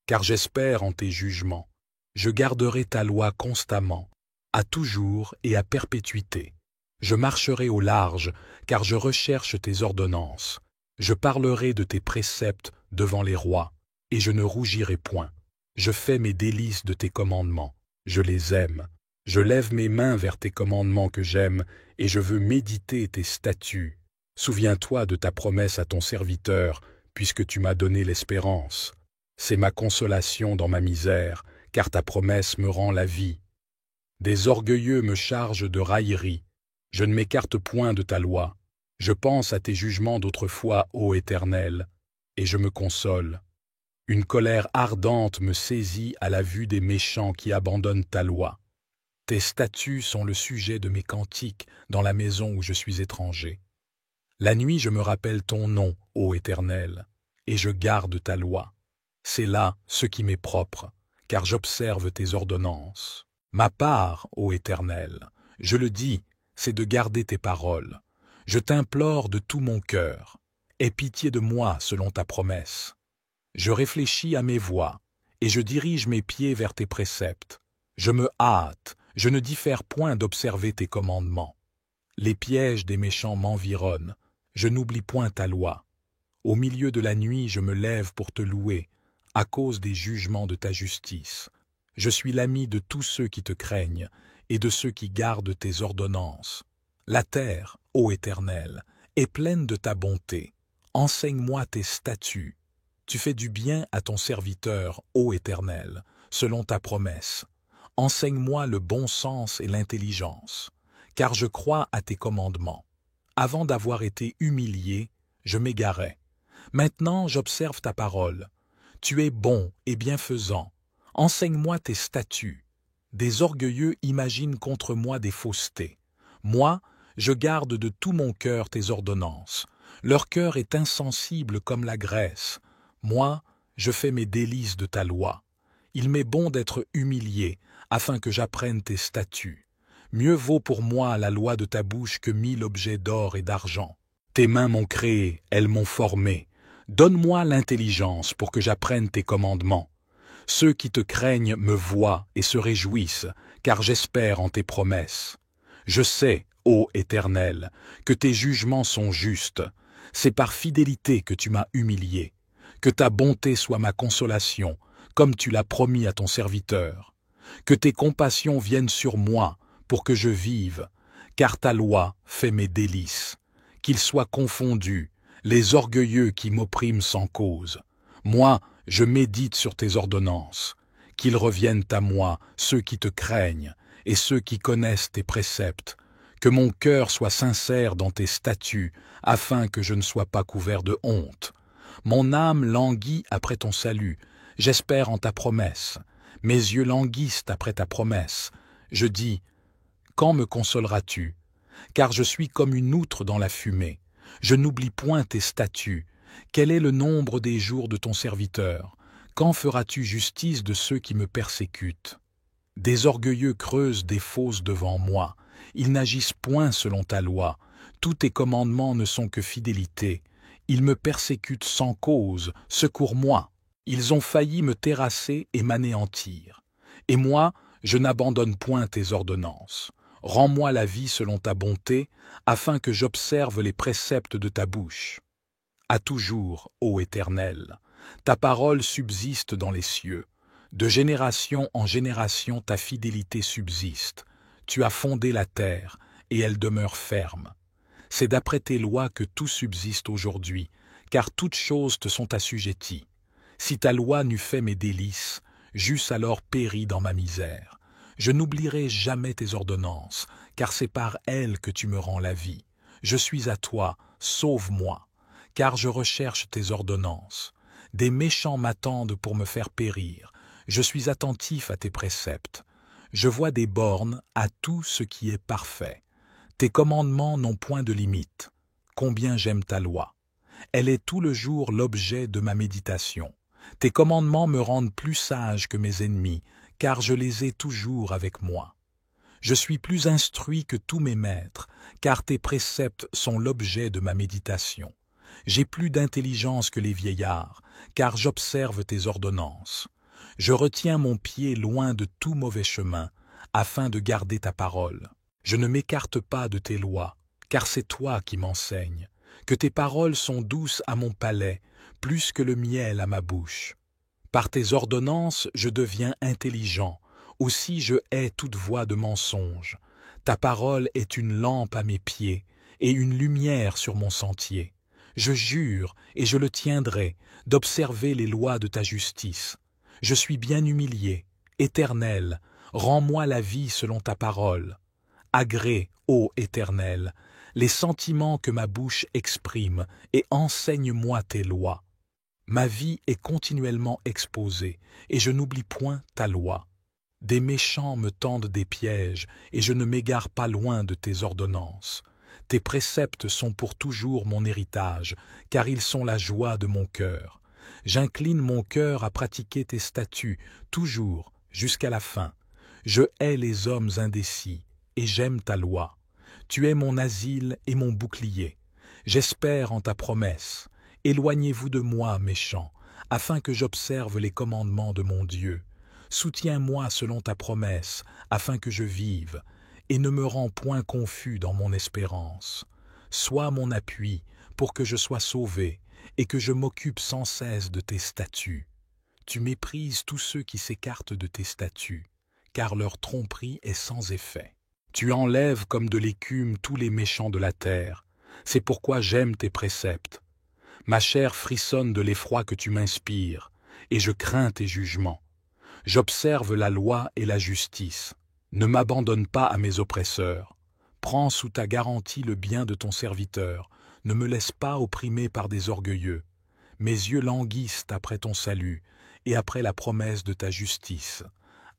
car j'espère en tes jugements. Je garderai ta loi constamment, à toujours et à perpétuité. Je marcherai au large, car je recherche tes ordonnances. Je parlerai de tes préceptes devant les rois, et je ne rougirai point. Je fais mes délices de tes commandements, je les aime. Je lève mes mains vers tes commandements que j'aime, et je veux méditer tes statuts. Souviens-toi de ta promesse à ton serviteur, puisque tu m'as donné l'espérance. C'est ma consolation dans ma misère, car ta promesse me rend la vie. Des orgueilleux me chargent de raillerie. Je ne m'écarte point de ta loi. Je pense à tes jugements d'autrefois, ô Éternel, et je me console. Une colère ardente me saisit à la vue des méchants qui abandonnent ta loi. Tes statuts sont le sujet de mes cantiques dans la maison où je suis étranger. La nuit je me rappelle ton nom, ô Éternel, et je garde ta loi. C'est là ce qui m'est propre, car j'observe tes ordonnances. Ma part, ô Éternel, je le dis, c'est de garder tes paroles. Je t'implore de tout mon cœur. Aie pitié de moi selon ta promesse. Je réfléchis à mes voies, et je dirige mes pieds vers tes préceptes. Je me hâte, je ne diffère point d'observer tes commandements. Les pièges des méchants m'environnent, je n'oublie point ta loi. Au milieu de la nuit je me lève pour te louer, à cause des jugements de ta justice. Je suis l'ami de tous ceux qui te craignent, et de ceux qui gardent tes ordonnances. La terre, ô Éternel, est pleine de ta bonté. Enseigne-moi tes statuts. Tu fais du bien à ton serviteur, ô Éternel, selon ta promesse. Enseigne-moi le bon sens et l'intelligence, car je crois à tes commandements. Avant d'avoir été humilié, je m'égarais. Maintenant j'observe ta parole. Tu es bon et bienfaisant. Enseigne-moi tes statuts. Des orgueilleux imaginent contre moi des faussetés. Moi, je garde de tout mon cœur tes ordonnances. Leur cœur est insensible comme la graisse. Moi, je fais mes délices de ta loi. Il m'est bon d'être humilié, afin que j'apprenne tes statuts. Mieux vaut pour moi la loi de ta bouche que 1000 objets d'or et d'argent. Tes mains m'ont créé, elles m'ont formé. Donne-moi l'intelligence pour que j'apprenne tes commandements. Ceux qui te craignent me voient et se réjouissent, car j'espère en tes promesses. Je sais, ô Éternel, que tes jugements sont justes. C'est par fidélité que tu m'as humilié. Que ta bonté soit ma consolation, comme tu l'as promis à ton serviteur. Que tes compassions viennent sur moi, pour que je vive, car ta loi fait mes délices. Qu'ils soient confondus, les orgueilleux qui m'oppriment sans cause. Moi, je médite sur tes ordonnances. Qu'ils reviennent à moi, ceux qui te craignent, et ceux qui connaissent tes préceptes. Que mon cœur soit sincère dans tes statuts, afin que je ne sois pas couvert de honte. Mon âme languit après ton salut, j'espère en ta promesse. Mes yeux languissent après ta promesse. Je dis, quand me consoleras-tu? Car je suis comme une outre dans la fumée. Je n'oublie point tes statuts. Quel est le nombre des jours de ton serviteur? Quand feras-tu justice de ceux qui me persécutent? Des orgueilleux creusent des fosses devant moi. Ils n'agissent point selon ta loi. Tous tes commandements ne sont que fidélité. Ils me persécutent sans cause. Secours-moi. Ils ont failli me terrasser et m'anéantir. Et moi, je n'abandonne point tes ordonnances. Rends-moi la vie selon ta bonté, afin que j'observe les préceptes de ta bouche. À toujours, ô Éternel, ta parole subsiste dans les cieux. De génération en génération ta fidélité subsiste. Tu as fondé la terre, et elle demeure ferme. C'est d'après tes lois que tout subsiste aujourd'hui, car toutes choses te sont assujetties. Si ta loi n'eût fait mes délices, j'eusse alors péri dans ma misère. Je n'oublierai jamais tes ordonnances, car c'est par elles que tu me rends la vie. Je suis à toi, sauve-moi, car je recherche tes ordonnances. Des méchants m'attendent pour me faire périr. Je suis attentif à tes préceptes. Je vois des bornes à tout ce qui est parfait. Tes commandements n'ont point de limite. Combien j'aime ta loi. Elle est tout le jour l'objet de ma méditation. Tes commandements me rendent plus sage que mes ennemis, car je les ai toujours avec moi. Je suis plus instruit que tous mes maîtres, car tes préceptes sont l'objet de ma méditation. J'ai plus d'intelligence que les vieillards, car j'observe tes ordonnances. Je retiens mon pied loin de tout mauvais chemin, afin de garder ta parole. Je ne m'écarte pas de tes lois, car c'est toi qui m'enseignes, que tes paroles sont douces à mon palais, plus que le miel à ma bouche. Par tes ordonnances, je deviens intelligent, aussi je hais toute voix de mensonge. Ta parole est une lampe à mes pieds et une lumière sur mon sentier. Je jure, et je le tiendrai, d'observer les lois de ta justice. Je suis bien humilié, Éternel, rends-moi la vie selon ta parole. Agrée, ô Éternel, les sentiments que ma bouche exprime, et enseigne-moi tes lois. Ma vie est continuellement exposée, et je n'oublie point ta loi. Des méchants me tendent des pièges, et je ne m'égare pas loin de tes ordonnances. Tes préceptes sont pour toujours mon héritage, car ils sont la joie de mon cœur. J'incline mon cœur à pratiquer tes statuts, toujours, jusqu'à la fin. Je hais les hommes indécis, et j'aime ta loi. Tu es mon asile et mon bouclier. J'espère en ta promesse. Éloignez-vous de moi, méchants, afin que j'observe les commandements de mon Dieu. Soutiens-moi selon ta promesse, afin que je vive, et ne me rends point confus dans mon espérance. Sois mon appui, pour que je sois sauvé, et que je m'occupe sans cesse de tes statuts. Tu méprises tous ceux qui s'écartent de tes statuts, car leur tromperie est sans effet. Tu enlèves comme de l'écume tous les méchants de la terre. C'est pourquoi j'aime tes préceptes. Ma chair frissonne de l'effroi que tu m'inspires, et je crains tes jugements. J'observe la loi et la justice. Ne m'abandonne pas à mes oppresseurs. Prends sous ta garantie le bien de ton serviteur. Ne me laisse pas opprimer par des orgueilleux. Mes yeux languissent après ton salut, et après la promesse de ta justice.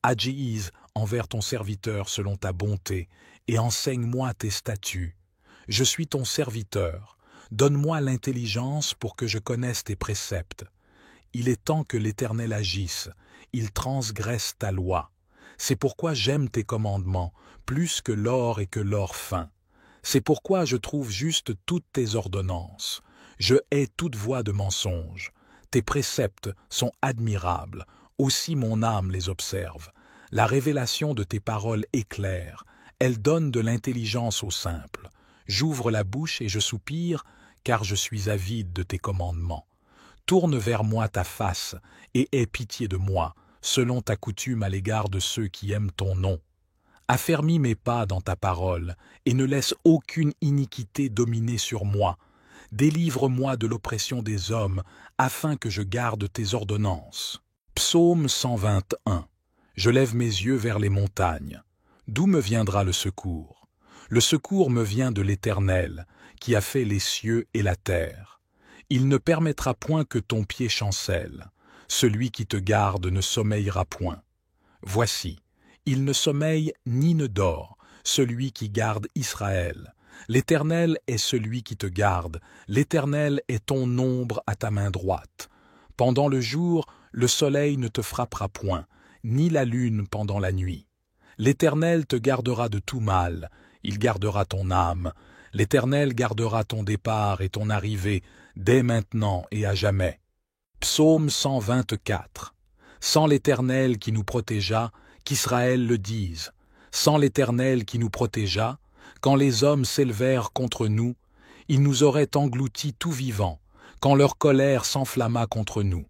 Agis envers ton serviteur selon ta bonté, et enseigne-moi tes statuts. Je suis ton serviteur. Donne-moi l'intelligence pour que je connaisse tes préceptes. Il est temps que l'Éternel agisse, il transgresse ta loi. C'est pourquoi j'aime tes commandements, plus que l'or et que l'or fin. C'est pourquoi je trouve juste toutes tes ordonnances. Je hais toute voix de mensonge. Tes préceptes sont admirables, aussi mon âme les observe. La révélation de tes paroles est claire, elle donne de l'intelligence aux simples. J'ouvre la bouche et je soupire, car je suis avide de tes commandements. Tourne vers moi ta face, et aie pitié de moi, selon ta coutume à l'égard de ceux qui aiment ton nom. Affermis mes pas dans ta parole, et ne laisse aucune iniquité dominer sur moi. Délivre-moi de l'oppression des hommes, afin que je garde tes ordonnances. Psaume 121. Je lève mes yeux vers les montagnes. D'où me viendra le secours? Le secours me vient de l'Éternel, qui a fait les cieux et la terre. Il ne permettra point que ton pied chancelle. Celui qui te garde ne sommeillera point. Voici, il ne sommeille ni ne dort, celui qui garde Israël. L'Éternel est celui qui te garde, l'Éternel est ton ombre à ta main droite. Pendant le jour, le soleil ne te frappera point, ni la lune pendant la nuit. L'Éternel te gardera de tout mal, il gardera ton âme. L'Éternel gardera ton départ et ton arrivée, dès maintenant et à jamais. Psaume 124. Sans l'Éternel qui nous protégea, qu'Israël le dise. Sans l'Éternel qui nous protégea, quand les hommes s'élevèrent contre nous, ils nous auraient engloutis tout vivants, quand leur colère s'enflamma contre nous.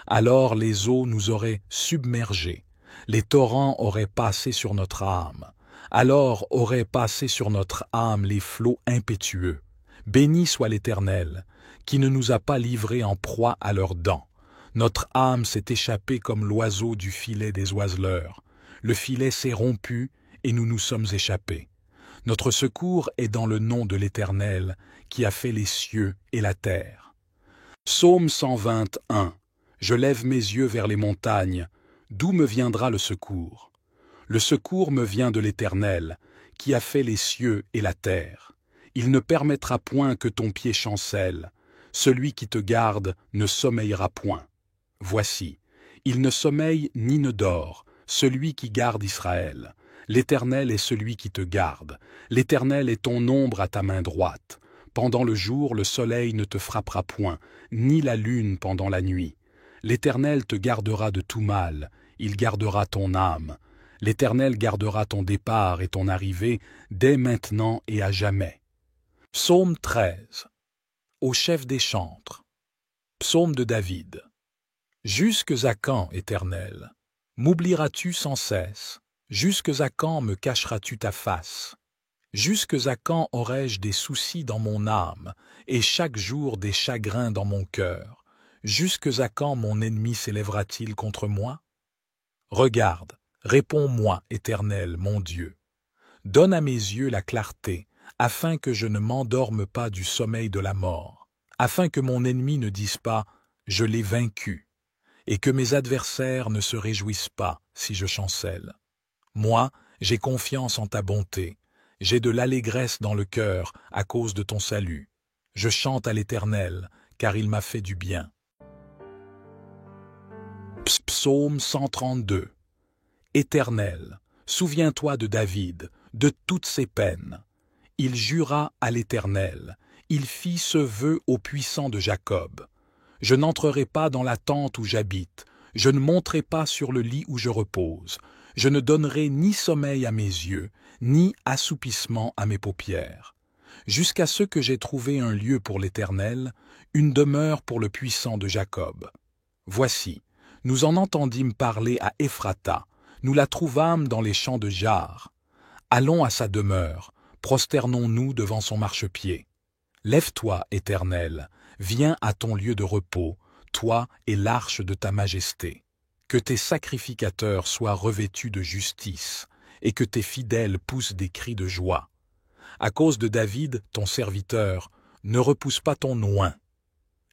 Alors les eaux nous auraient submergés, les torrents auraient passé sur notre âme. Alors auraient passé sur notre âme les flots impétueux. Béni soit l'Éternel, qui ne nous a pas livrés en proie à leurs dents. Notre âme s'est échappée comme l'oiseau du filet des oiseleurs. Le filet s'est rompu et nous nous sommes échappés. Notre secours est dans le nom de l'Éternel, qui a fait les cieux et la terre. Psaume 121. Je lève mes yeux vers les montagnes. D'où me viendra le secours? Le secours me vient de l'Éternel, qui a fait les cieux et la terre. Il ne permettra point que ton pied chancelle. Celui qui te garde ne sommeillera point. Voici, il ne sommeille ni ne dort, celui qui garde Israël. L'Éternel est celui qui te garde. L'Éternel est ton ombre à ta main droite. Pendant le jour, le soleil ne te frappera point, ni la lune pendant la nuit. L'Éternel te gardera de tout mal, il gardera ton âme. L'Éternel gardera ton départ et ton arrivée dès maintenant et à jamais. Psaume 13. Au chef des chantres. Psaume de David. Jusques à quand, Éternel, m'oublieras-tu sans cesse? Jusques à quand me cacheras-tu ta face? Jusques à quand aurai-je des soucis dans mon âme, et chaque jour des chagrins dans mon cœur? Jusques à quand mon ennemi s'élèvera-t-il contre moi? Regarde, réponds-moi, Éternel, mon Dieu. Donne à mes yeux la clarté, afin que je ne m'endorme pas du sommeil de la mort, afin que mon ennemi ne dise pas « je l'ai vaincu », et que mes adversaires ne se réjouissent pas si je chancelle. Moi, j'ai confiance en ta bonté, j'ai de l'allégresse dans le cœur à cause de ton salut. Je chante à l'Éternel, car il m'a fait du bien. Psaume 132. Éternel, souviens-toi de David, de toutes ses peines. Il jura à l'Éternel, il fit ce vœu au puissant de Jacob. Je n'entrerai pas dans la tente où j'habite, je ne monterai pas sur le lit où je repose, je ne donnerai ni sommeil à mes yeux, ni assoupissement à mes paupières, jusqu'à ce que j'aie trouvé un lieu pour l'Éternel, une demeure pour le puissant de Jacob. Voici, nous en entendîmes parler à Ephrata, nous la trouvâmes dans les champs de Jar. Allons à sa demeure, prosternons-nous devant son marchepied. Lève-toi, Éternel, viens à ton lieu de repos, toi et l'arche de ta majesté. Que tes sacrificateurs soient revêtus de justice, et que tes fidèles poussent des cris de joie. À cause de David, ton serviteur, ne repousse pas ton oint.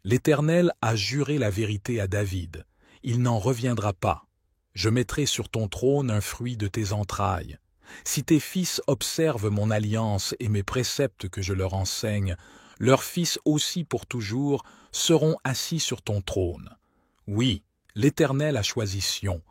L'Éternel a juré la vérité à David, il n'en reviendra pas. Je mettrai sur ton trône un fruit de tes entrailles. Si tes fils observent mon alliance et mes préceptes que je leur enseigne, leurs fils aussi pour toujours seront assis sur ton trône. Oui, l'Éternel a choisi Sion,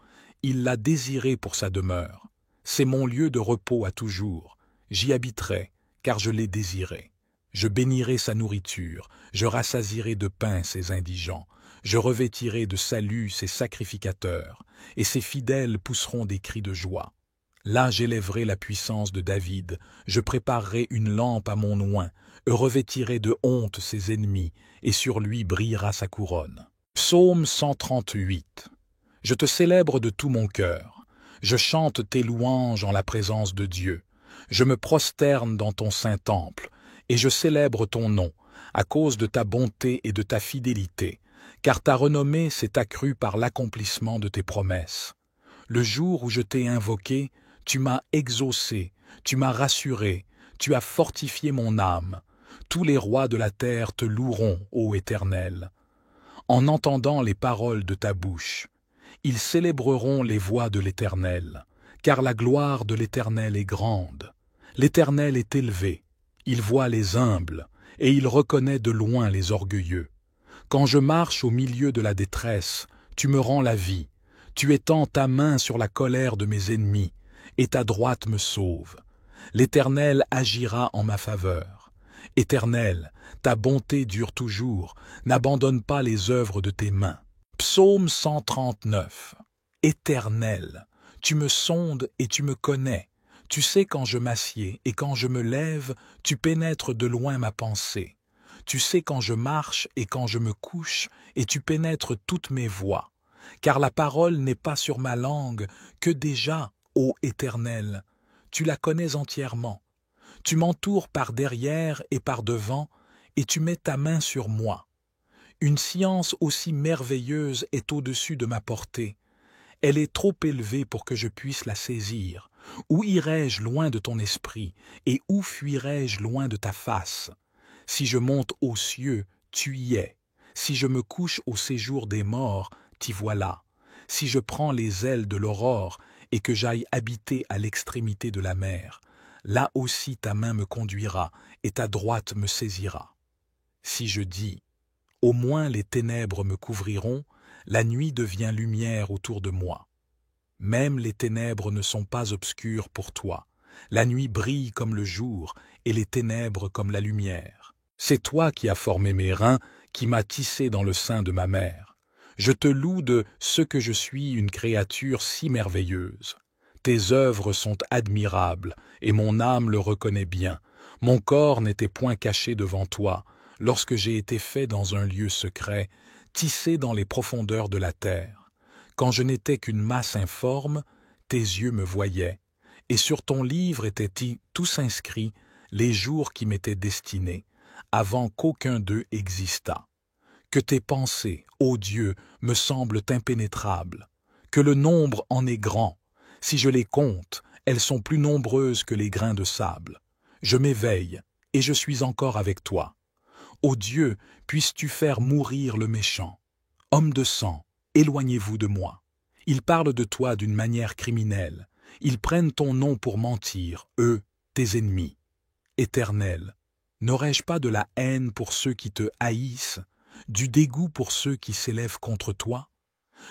il l'a désiré pour sa demeure. C'est mon lieu de repos à toujours, j'y habiterai, car je l'ai désiré. Je bénirai sa nourriture, je rassasierai de pain ses indigents, je revêtirai de salut ses sacrificateurs, et ses fidèles pousseront des cris de joie. Là j'élèverai la puissance de David, je préparerai une lampe à mon oint, revêtirai de honte ses ennemis, et sur lui brillera sa couronne. Psaume 138. Je te célèbre de tout mon cœur, je chante tes louanges en la présence de Dieu, je me prosterne dans ton saint temple, et je célèbre ton nom, à cause de ta bonté et de ta fidélité, car ta renommée s'est accrue par l'accomplissement de tes promesses. Le jour où je t'ai invoqué, tu m'as exaucé, tu m'as rassuré, tu as fortifié mon âme. Tous les rois de la terre te loueront, ô Éternel. En entendant les paroles de ta bouche, ils célébreront les voies de l'Éternel, car la gloire de l'Éternel est grande. L'Éternel est élevé, il voit les humbles, et il reconnaît de loin les orgueilleux. Quand je marche au milieu de la détresse, tu me rends la vie, tu étends ta main sur la colère de mes ennemis, et ta droite me sauve. L'Éternel agira en ma faveur. Éternel, ta bonté dure toujours, n'abandonne pas les œuvres de tes mains. Psaume 139. Éternel, tu me sondes et tu me connais. Tu sais quand je m'assieds et quand je me lève, tu pénètres de loin ma pensée. Tu sais quand je marche et quand je me couche, et tu pénètres toutes mes voies. Car la parole n'est pas sur ma langue, que déjà, ô Éternel, tu la connais entièrement. Tu m'entoures par derrière et par devant, et tu mets ta main sur moi. Une science aussi merveilleuse est au-dessus de ma portée. Elle est trop élevée pour que je puisse la saisir. Où irai-je loin de ton esprit, et où fuirai-je loin de ta face? Si je monte aux cieux, tu y es. Si je me couche au séjour des morts, t'y voilà. Si je prends les ailes de l'aurore, et que j'aille habiter à l'extrémité de la mer, là aussi ta main me conduira, et ta droite me saisira. Si je dis, au moins les ténèbres me couvriront, la nuit devient lumière autour de moi. Même les ténèbres ne sont pas obscures pour toi. La nuit brille comme le jour, et les ténèbres comme la lumière. C'est toi qui as formé mes reins, qui m'as tissé dans le sein de ma mère. Je te loue de ce que je suis une créature si merveilleuse. Tes œuvres sont admirables, et mon âme le reconnaît bien. Mon corps n'était point caché devant toi, lorsque j'ai été fait dans un lieu secret, tissé dans les profondeurs de la terre. Quand je n'étais qu'une masse informe, tes yeux me voyaient, et sur ton livre étaient tous inscrits les jours qui m'étaient destinés, avant qu'aucun d'eux existât. Que tes pensées, ô Dieu, me semblent impénétrables, que le nombre en est grand. Si je les compte, elles sont plus nombreuses que les grains de sable. Je m'éveille, et je suis encore avec toi. Ô Dieu, puisses-tu faire mourir le méchant. Homme de sang, éloignez-vous de moi. Ils parlent de toi d'une manière criminelle. Ils prennent ton nom pour mentir, eux, tes ennemis. Éternel, n'aurais-je pas de la haine pour ceux qui te haïssent, du dégoût pour ceux qui s'élèvent contre toi?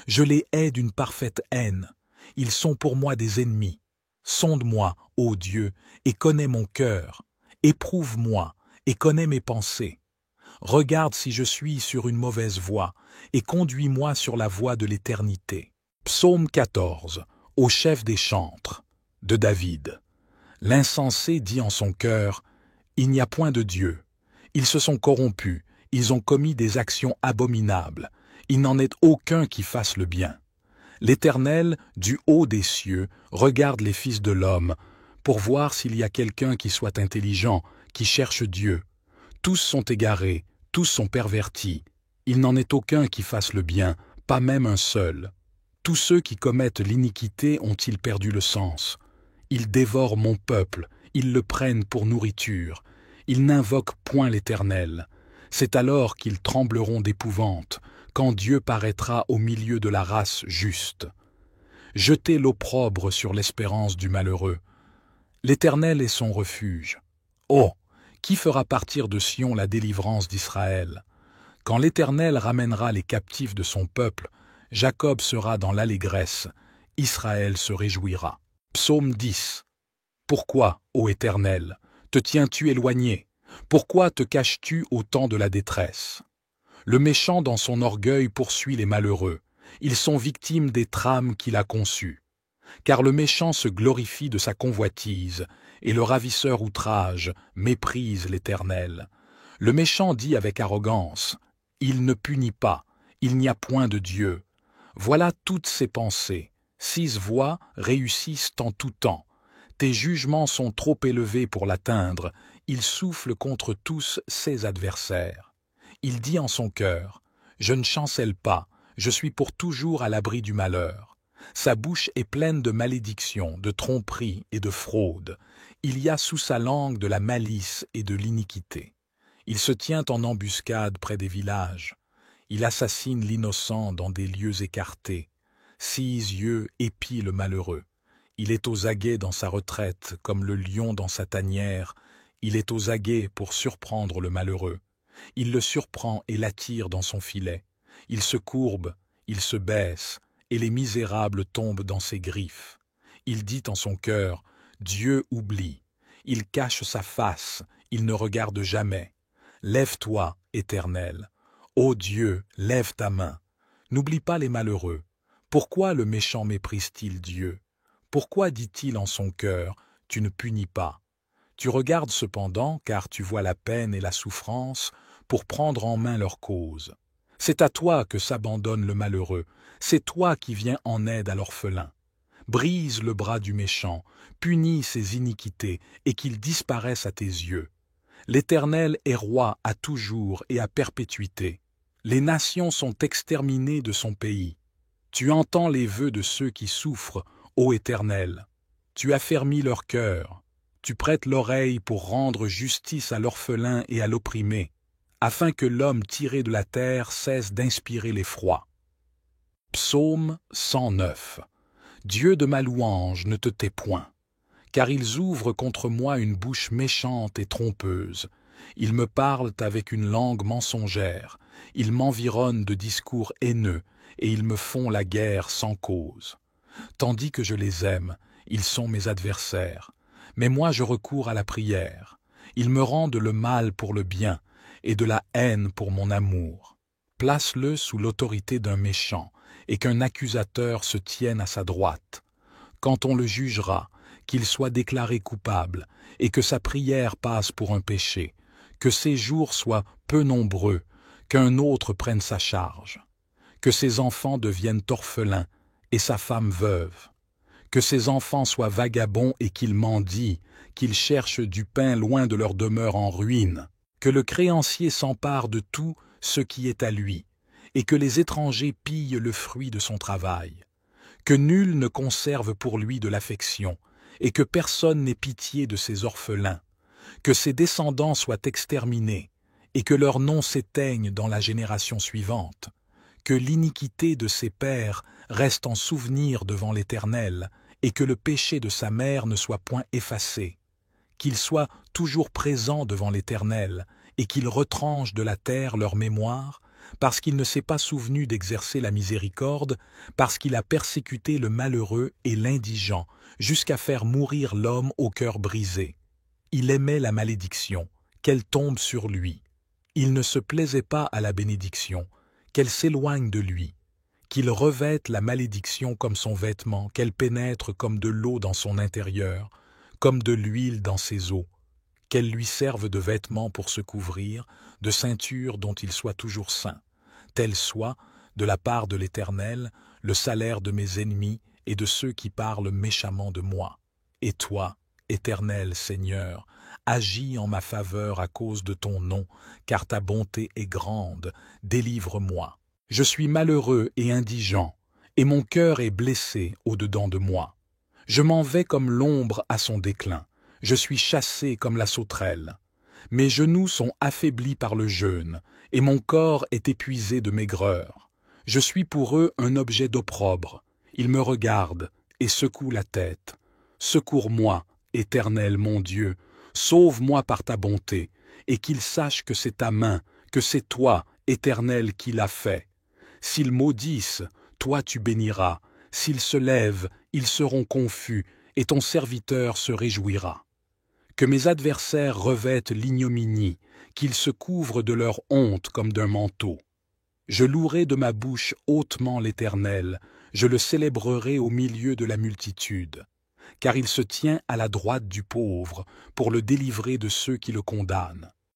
Je les hais d'une parfaite haine. Ils sont pour moi des ennemis. Sonde-moi, ô Dieu, et connais mon cœur. Éprouve-moi, et connais mes pensées. Regarde si je suis sur une mauvaise voie, et conduis-moi sur la voie de l'éternité. Psaume 14, au chef des chantres, de David. L'insensé dit en son cœur, « Il n'y a point de Dieu. » Ils se sont corrompus, ils ont commis des actions abominables. Il n'en est aucun qui fasse le bien. L'Éternel, du haut des cieux, regarde les fils de l'homme, pour voir s'il y a quelqu'un qui soit intelligent, qui cherche Dieu. Tous sont égarés, tous sont pervertis. Il n'en est aucun qui fasse le bien, pas même un seul. Tous ceux qui commettent l'iniquité ont-ils perdu le sens? Ils dévorent mon peuple, ils le prennent pour nourriture. Ils n'invoquent point l'Éternel. C'est alors qu'ils trembleront d'épouvante, quand Dieu paraîtra au milieu de la race juste. Jetez l'opprobre sur l'espérance du malheureux. L'Éternel est son refuge. Oh! Qui fera partir de Sion la délivrance d'Israël? Quand l'Éternel ramènera les captifs de son peuple, Jacob sera dans l'allégresse, Israël se réjouira. Psaume 10. Pourquoi, ô Éternel, te tiens-tu éloigné? Pourquoi te caches-tu au temps de la détresse? Le méchant dans son orgueil poursuit les malheureux. Ils sont victimes des trames qu'il a conçues. Car le méchant se glorifie de sa convoitise, et le ravisseur outrage, méprise l'Éternel. Le méchant dit avec arrogance, « Il ne punit pas, il n'y a point de Dieu. » Voilà toutes ses pensées. 6 voies réussissent en tout temps. Tes jugements sont trop élevés pour l'atteindre. Il souffle contre tous ses adversaires. Il dit en son cœur, « Je ne chancelle pas, je suis pour toujours à l'abri du malheur. » Sa bouche est pleine de malédictions, de tromperies et de fraudes. Il y a sous sa langue de la malice et de l'iniquité. Il se tient en embuscade près des villages. Il assassine l'innocent dans des lieux écartés. 6 yeux épient le malheureux. Il est aux aguets dans sa retraite, comme le lion dans sa tanière. Il est aux aguets pour surprendre le malheureux. Il le surprend et l'attire dans son filet. Il se courbe, il se baisse, et les misérables tombent dans ses griffes. Il dit en son cœur, « Dieu oublie. » Il cache sa face, il ne regarde jamais. Lève-toi, Éternel. Ô Dieu, lève ta main. N'oublie pas les malheureux. Pourquoi le méchant méprise-t-il Dieu? Pourquoi dit-il en son cœur, « tu ne punis pas. Tu regardes cependant, car tu vois la peine et la souffrance, pour prendre en main leur cause. C'est à toi que s'abandonne le malheureux, c'est toi qui viens en aide à l'orphelin. Brise le bras du méchant, punis ses iniquités, et qu'il disparaisse à tes yeux. L'Éternel est roi à toujours et à perpétuité. Les nations sont exterminées de son pays. Tu entends les vœux de ceux qui souffrent, ô Éternel. Tu affermis leur cœur. Tu prêtes l'oreille pour rendre justice à l'orphelin et à l'opprimé, afin que l'homme tiré de la terre cesse d'inspirer l'effroi. Psaume 109. Dieu de ma louange, ne te tais point, car ils ouvrent contre moi une bouche méchante et trompeuse. Ils me parlent avec une langue mensongère, ils m'environnent de discours haineux, et ils me font la guerre sans cause. Tandis que je les aime, ils sont mes adversaires. Mais moi je recours à la prière. Ils me rendent le mal pour le bien, et de la haine pour mon amour. Place-le sous l'autorité d'un méchant, et qu'un accusateur se tienne à sa droite. Quand on le jugera, qu'il soit déclaré coupable, et que sa prière passe pour un péché, que ses jours soient peu nombreux, qu'un autre prenne sa charge, que ses enfants deviennent orphelins, et sa femme veuve, que ses enfants soient vagabonds et qu'ils mendient, qu'ils cherchent du pain loin de leur demeure en ruine, que le créancier s'empare de tout ce qui est à lui, et que les étrangers pillent le fruit de son travail, que nul ne conserve pour lui de l'affection, et que personne n'ait pitié de ses orphelins, que ses descendants soient exterminés, et que leur nom s'éteigne dans la génération suivante, que l'iniquité de ses pères reste en souvenir devant l'Éternel, et que le péché de sa mère ne soit point effacé, qu'il soit toujours présent devant l'Éternel, et qu'il retranche de la terre leur mémoire, parce qu'il ne s'est pas souvenu d'exercer la miséricorde, parce qu'il a persécuté le malheureux et l'indigent, jusqu'à faire mourir l'homme au cœur brisé. Il aimait la malédiction, qu'elle tombe sur lui. Il ne se plaisait pas à la bénédiction, qu'elle s'éloigne de lui. Qu'il revête la malédiction comme son vêtement, qu'elle pénètre comme de l'eau dans son intérieur, comme de l'huile dans ses os, qu'elle lui serve de vêtement pour se couvrir, de ceinture dont il soit toujours saint, tel soit, de la part de l'Éternel, le salaire de mes ennemis et de ceux qui parlent méchamment de moi. Et toi, Éternel Seigneur, agis en ma faveur à cause de ton nom, car ta bonté est grande, délivre-moi. Je suis malheureux et indigent, et mon cœur est blessé au-dedans de moi. Je m'en vais comme l'ombre à son déclin, je suis chassé comme la sauterelle. Mes genoux sont affaiblis par le jeûne, et mon corps est épuisé de maigreur. Je suis pour eux un objet d'opprobre. Ils me regardent et secouent la tête. Secours-moi, Éternel mon Dieu, sauve-moi par ta bonté, et qu'ils sachent que c'est ta main, que c'est toi, Éternel, qui l'as fait. S'ils maudissent, toi tu béniras. S'ils se lèvent, ils seront confus, et ton serviteur se réjouira. Que mes adversaires revêtent l'ignominie, qu'ils se couvrent de leur honte comme d'un manteau. Je louerai de ma bouche hautement l'Éternel, je le célébrerai au milieu de la multitude, car il se tient à la droite du pauvre pour le délivrer de ceux qui le condamnent.